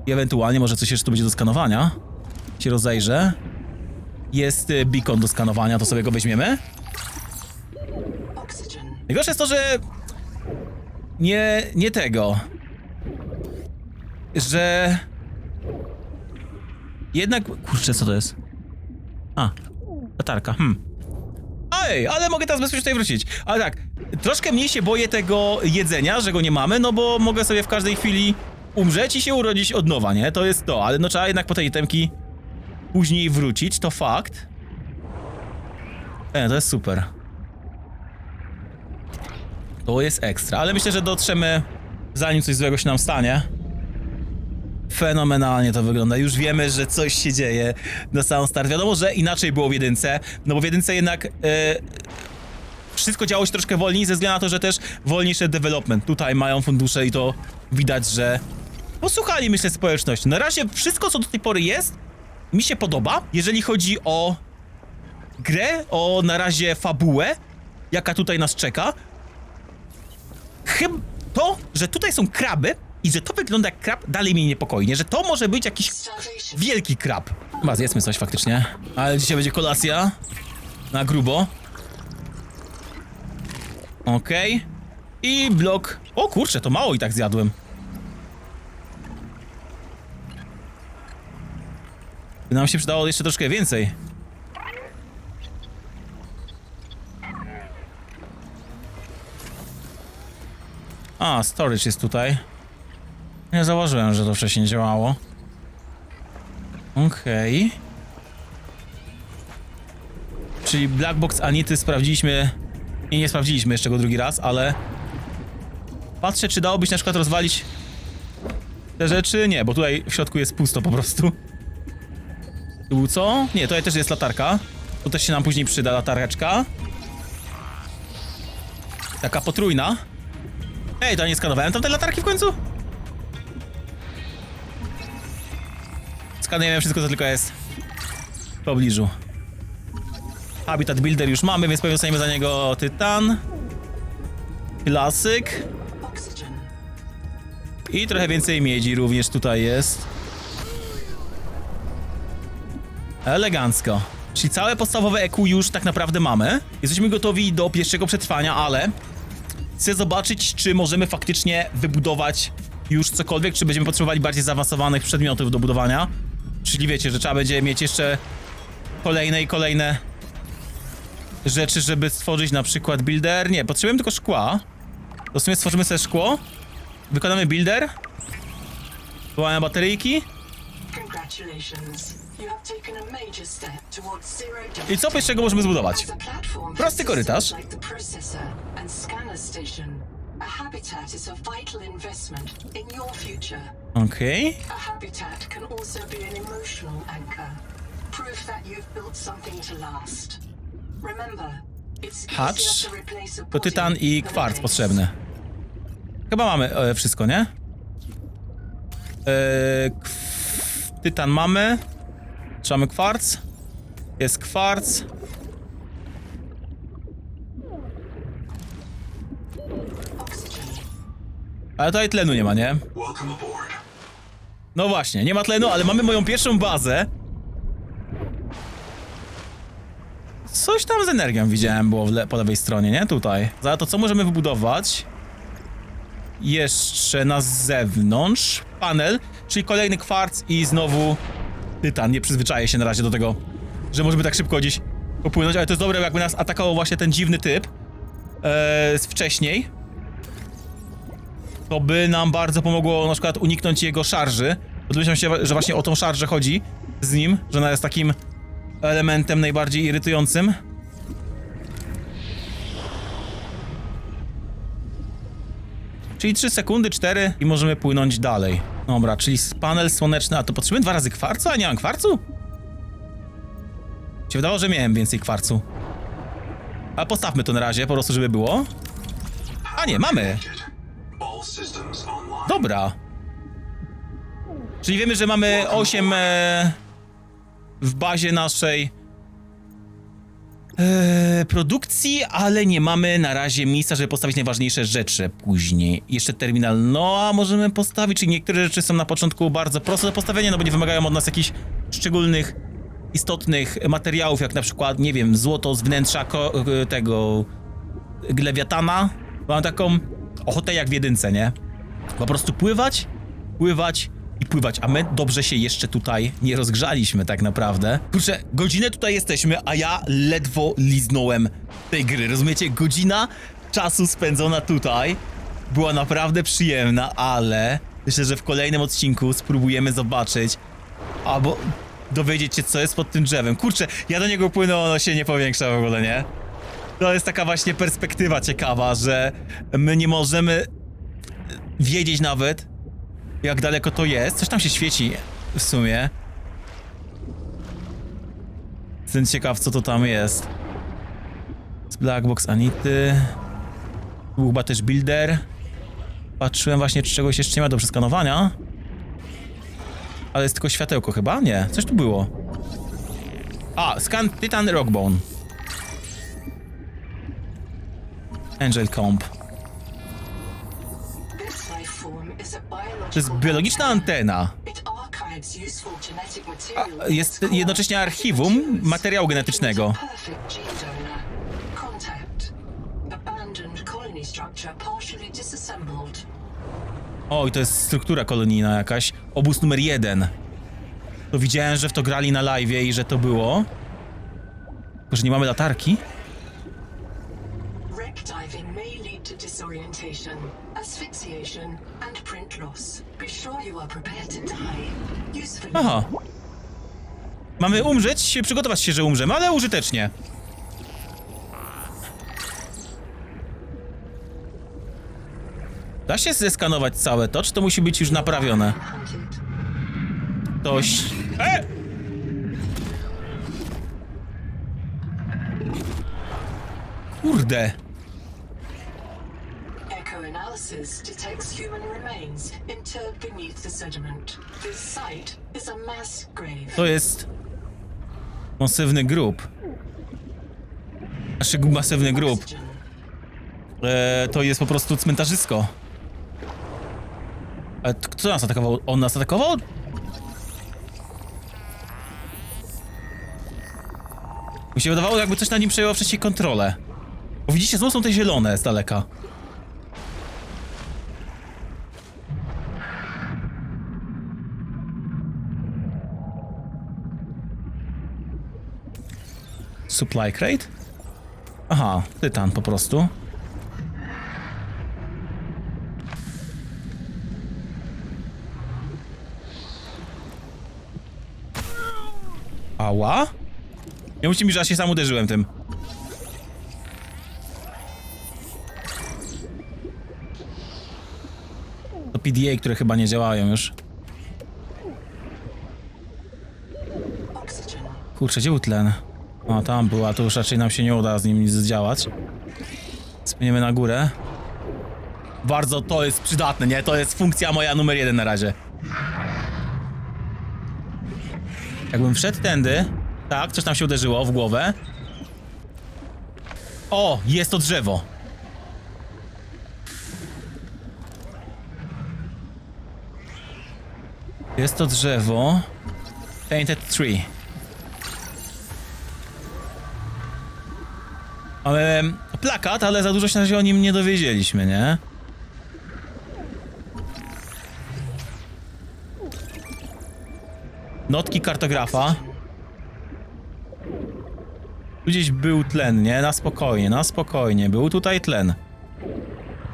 I ewentualnie może coś jeszcze tu będzie do skanowania. Się rozejrzę. Jest beacon do skanowania, to sobie go weźmiemy. Oxygen. Najgorsze jest to, że... Nie tego. Że... Jednak... Kurczę, co to jest? A, latarka, Ej, ale mogę teraz bezpiecznie tutaj wrócić. Ale tak, troszkę mniej się boję tego jedzenia, że go nie mamy, no bo mogę sobie w każdej chwili umrzeć i się urodzić od nowa, nie? To jest to, ale no trzeba jednak po tej itemki później wrócić, to fakt. To jest super. To jest ekstra, ale myślę, że dotrzemy zanim coś złego się nam stanie. Fenomenalnie to wygląda. Już wiemy, że coś się dzieje na sam start. Wiadomo, że inaczej było w jedynce, no bo w jedynce jednak wszystko działo się troszkę wolniej, ze względu na to, że też wolniejszy development. Tutaj mają fundusze i to widać, że posłuchali, myślę, społeczności. Na razie wszystko, co do tej pory jest, mi się podoba, jeżeli chodzi o grę, o na razie fabułę, jaka tutaj nas czeka. Chyba to, że tutaj są kraby i że to wygląda jak krab, dalej mnie niepokoi, nie? Że to może być jakiś Starvation. wielki krab. Chyba zjedzmy coś faktycznie. Ale dzisiaj będzie kolacja. Na grubo. Okej. I blok... O kurczę, to mało i tak zjadłem. By nam się przydało jeszcze troszkę więcej. A, storage jest tutaj. Nie zauważyłem, że to wcześniej działało. Okej. Czyli Black Box Anity sprawdziliśmy i nie sprawdziliśmy jeszcze go drugi raz, ale patrzę, czy dałoby się na przykład rozwalić te rzeczy. Nie, bo tutaj w środku jest pusto po prostu. Tu co? Nie, tutaj też jest latarka. Tu też się nam później przyda latareczka. Taka potrójna. Ej, to nie skanowałem tam tej latarki w końcu? Skanujemy wszystko, co tylko jest w pobliżu. Habitat Builder już mamy, więc pewnie dostaniemy za niego tytan. Klasyk. Oxygen. I trochę więcej miedzi również tutaj jest. Elegancko. Czyli całe podstawowe EQ już tak naprawdę mamy. Jesteśmy gotowi do pierwszego przetrwania, ale chcę zobaczyć, czy możemy faktycznie wybudować już cokolwiek, czy będziemy potrzebowali bardziej zaawansowanych przedmiotów do budowania. Czyli wiecie, że trzeba będzie mieć jeszcze kolejne i kolejne rzeczy, żeby stworzyć na przykład builder. Nie, potrzebujemy tylko szkła. To w sumie stworzymy sobie szkło. Wykonamy builder. Wyłamy bateryjki. Congratulations. You have taken a major step towards zero death. I co pierwszego możemy zbudować? As a platform Prosty for korytarz. systems like the processor and scanner station, a habitat is a vital investment in your future. Okej. A habitat can also be an emotional anchor, proof that you've built something to last. Remember, it's Hacz. easier to replace a To body tytan i than a kwarc base. potrzebny. Chyba mamy wszystko, nie? Tytan mamy. Trzymamy kwarc. Jest kwarc. Oxygen. Ale tutaj tlenu nie ma, nie? Welcome aboard. No właśnie, nie ma tlenu, ale mamy moją pierwszą bazę. Coś tam z energią widziałem było po lewej stronie, nie? Tutaj. Za to co możemy wybudować? Jeszcze na zewnątrz. Panel, czyli kolejny kwarc i znowu tytan. Nie przyzwyczaję się na razie do tego, że możemy tak szybko gdzieś popłynąć, ale to jest dobre, jakby nas atakował właśnie ten dziwny typ z wcześniej. To by nam bardzo pomogło na przykład uniknąć jego szarży. Domyślam się, że właśnie o tą szarżę chodzi z nim, że ona jest takim elementem najbardziej irytującym. Czyli 3 sekundy, 4 i możemy płynąć dalej. Dobra, czyli panel słoneczny, a to potrzebujemy 2 razy kwarcu, a nie mam kwarcu? Się wydawało, że miałem więcej kwarcu. Ale postawmy to na razie, po prostu żeby było. A nie, mamy! All systems online. Dobra. Czyli wiemy, że mamy 8 w bazie naszej produkcji, ale nie mamy na razie miejsca, żeby postawić najważniejsze rzeczy później. Jeszcze terminal NOAA możemy postawić, czyli niektóre rzeczy są na początku bardzo proste do postawienia, no bo nie wymagają od nas jakichś szczególnych, istotnych materiałów, jak na przykład, nie wiem, złoto z wnętrza tego Lewiatana. Mam taką ochotę jak w jedynce, nie? Po prostu pływać, pływać i pływać, a my dobrze się jeszcze tutaj nie rozgrzaliśmy tak naprawdę. Kurczę, godzinę tutaj jesteśmy, a ja ledwo liznąłem tej gry, rozumiecie? Godzina czasu spędzona tutaj była naprawdę przyjemna, ale myślę, że w kolejnym odcinku spróbujemy zobaczyć, albo dowiedzieć się, co jest pod tym drzewem. Kurczę, ja do niego płynę, ono się nie powiększa w ogóle, nie? To jest taka właśnie perspektywa ciekawa, że my nie możemy wiedzieć nawet, jak daleko to jest. Coś tam się świeci w sumie. Jestem ciekaw, co to tam jest. Z Blackbox Anity. Był chyba też builder. Patrzyłem właśnie, czy czegoś jeszcze nie ma do przeskanowania. Ale jest tylko światełko chyba? Nie, coś tu było. A, scan Titan Rockbone. Angel Comb. This life form is a To jest biological biologiczna antena. It archives useful genetic A, material. jest jednocześnie archiwum materiału genetycznego. Perfect gene donor. Contact. Abandoned colony structure partially disassembled. Oj, to jest struktura kolonijna jakaś. Obóz numer 1. To widziałem, że w to grali na live'ie i że to było. Tylko, że nie mamy latarki. Wreck diving may lead to disorientation, asphyxiation, and print loss. Be sure you are prepared to die. Usefully. Aha. Mamy umrzeć, przygotować się, że umrzemy, ale użytecznie. Da się zeskanować całe to, czy to musi być już naprawione? Hunted. Ktoś... Kurde. Echo analysis detects human remains interred beneath the sediment. This site is a mass grave. To jest... masywny grób. Znaczy masywny grób. Oxygen. To jest po prostu cmentarzysko. Ale kto nas atakował? On nas atakował? Mi się wydawało, jakby coś na nim przejęło wcześniej kontrolę. Bo widzicie, znowu są te zielone z daleka. Supply crate? Aha, tytan po prostu. Ała? Nie mówcie mi, że ja się sam uderzyłem tym. To PDA, które chyba nie działają już. Oxygen. Kurczę, gdzie był tlen? O, tam była, to już raczej nam się nie uda z nim nic zdziałać. Spłyniemy na górę. Bardzo to jest przydatne, nie? To jest funkcja moja numer 1 na razie. Jakbym wszedł tędy... Tak, coś tam się uderzyło w głowę. O, jest to drzewo. Jest to drzewo. Painted Tree. Mamy plakat, ale za dużo się na razie o nim nie dowiedzieliśmy, nie? Notki kartografa. Tu gdzieś był tlen, nie? Na spokojnie, na spokojnie. Był tutaj tlen.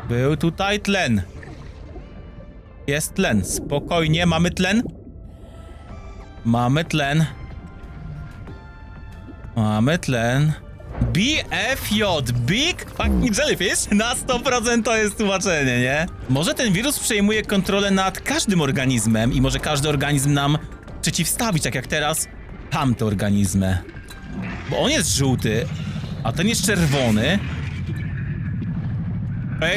Był tutaj tlen. Jest tlen. Spokojnie, mamy tlen. Mamy tlen. Mamy tlen. BFJ, Big Fucking Jellyfish, na 100% to jest tłumaczenie, nie? Może ten wirus przejmuje kontrolę nad każdym organizmem i może każdy organizm nam przeciwstawić, tak jak teraz tamte organizmy. Bo on jest żółty, a ten jest czerwony.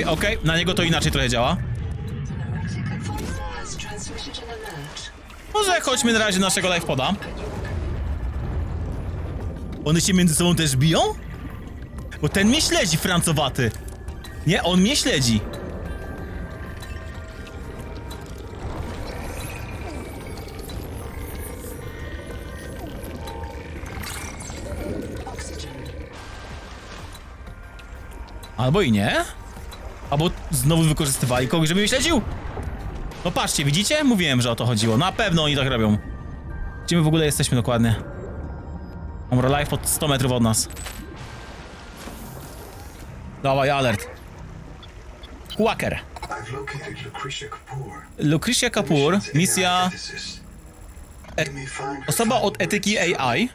Okej, na niego to inaczej trochę działa. Noetic advisor has transmitted an alert. Może chodźmy na razie naszego livepoda. One się między sobą też biją? Bo ten mnie śledzi, francowaty. Nie, on mnie śledzi. Oxygen. Albo i nie. Albo znowu wykorzystywali kogoś, żeby mnie śledził. No patrzcie, widzicie? Mówiłem, że o to chodziło. Na pewno oni tak robią. Gdzie my w ogóle jesteśmy dokładnie? Amro Life pod 100 metrów od nas. Dawaj, alert. Quacker. I've located Lucretia Kapoor. Lucretia Kapoor, misja... You may find her Osoba found od etyki words. AI, I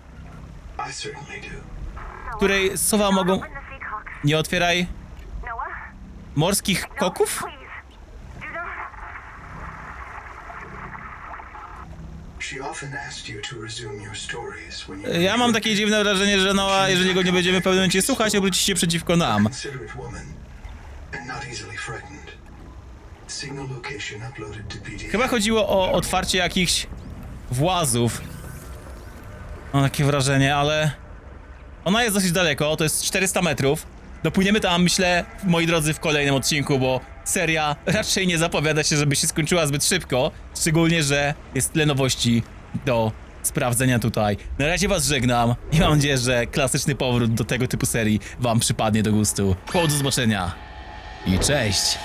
certainly do. której słowa mogą... Open the sea cocks. Nie otwieraj Noah? morskich No, koków? please. Do not. She often asked you to resume your stories when you Ja mam takie dziwne wrażenie, że Noa, jeżeli go nie będziemy w pewnym momencie słuchać, obróci się przeciwko nam. considerate woman and not easily frightened. Signal location uploaded to PDF. Chyba chodziło o otwarcie jakichś włazów. Mam takie wrażenie, ale... Ona jest dosyć daleko, to jest 400 metrów. Dopłyniemy tam, myślę, moi drodzy, w kolejnym odcinku, bo seria raczej nie zapowiada się, żeby się skończyła zbyt szybko. Szczególnie, że jest tyle nowości do sprawdzenia tutaj. Na razie was żegnam i mam nadzieję, że klasyczny powrót do tego typu serii wam przypadnie do gustu. Do zobaczenia i cześć!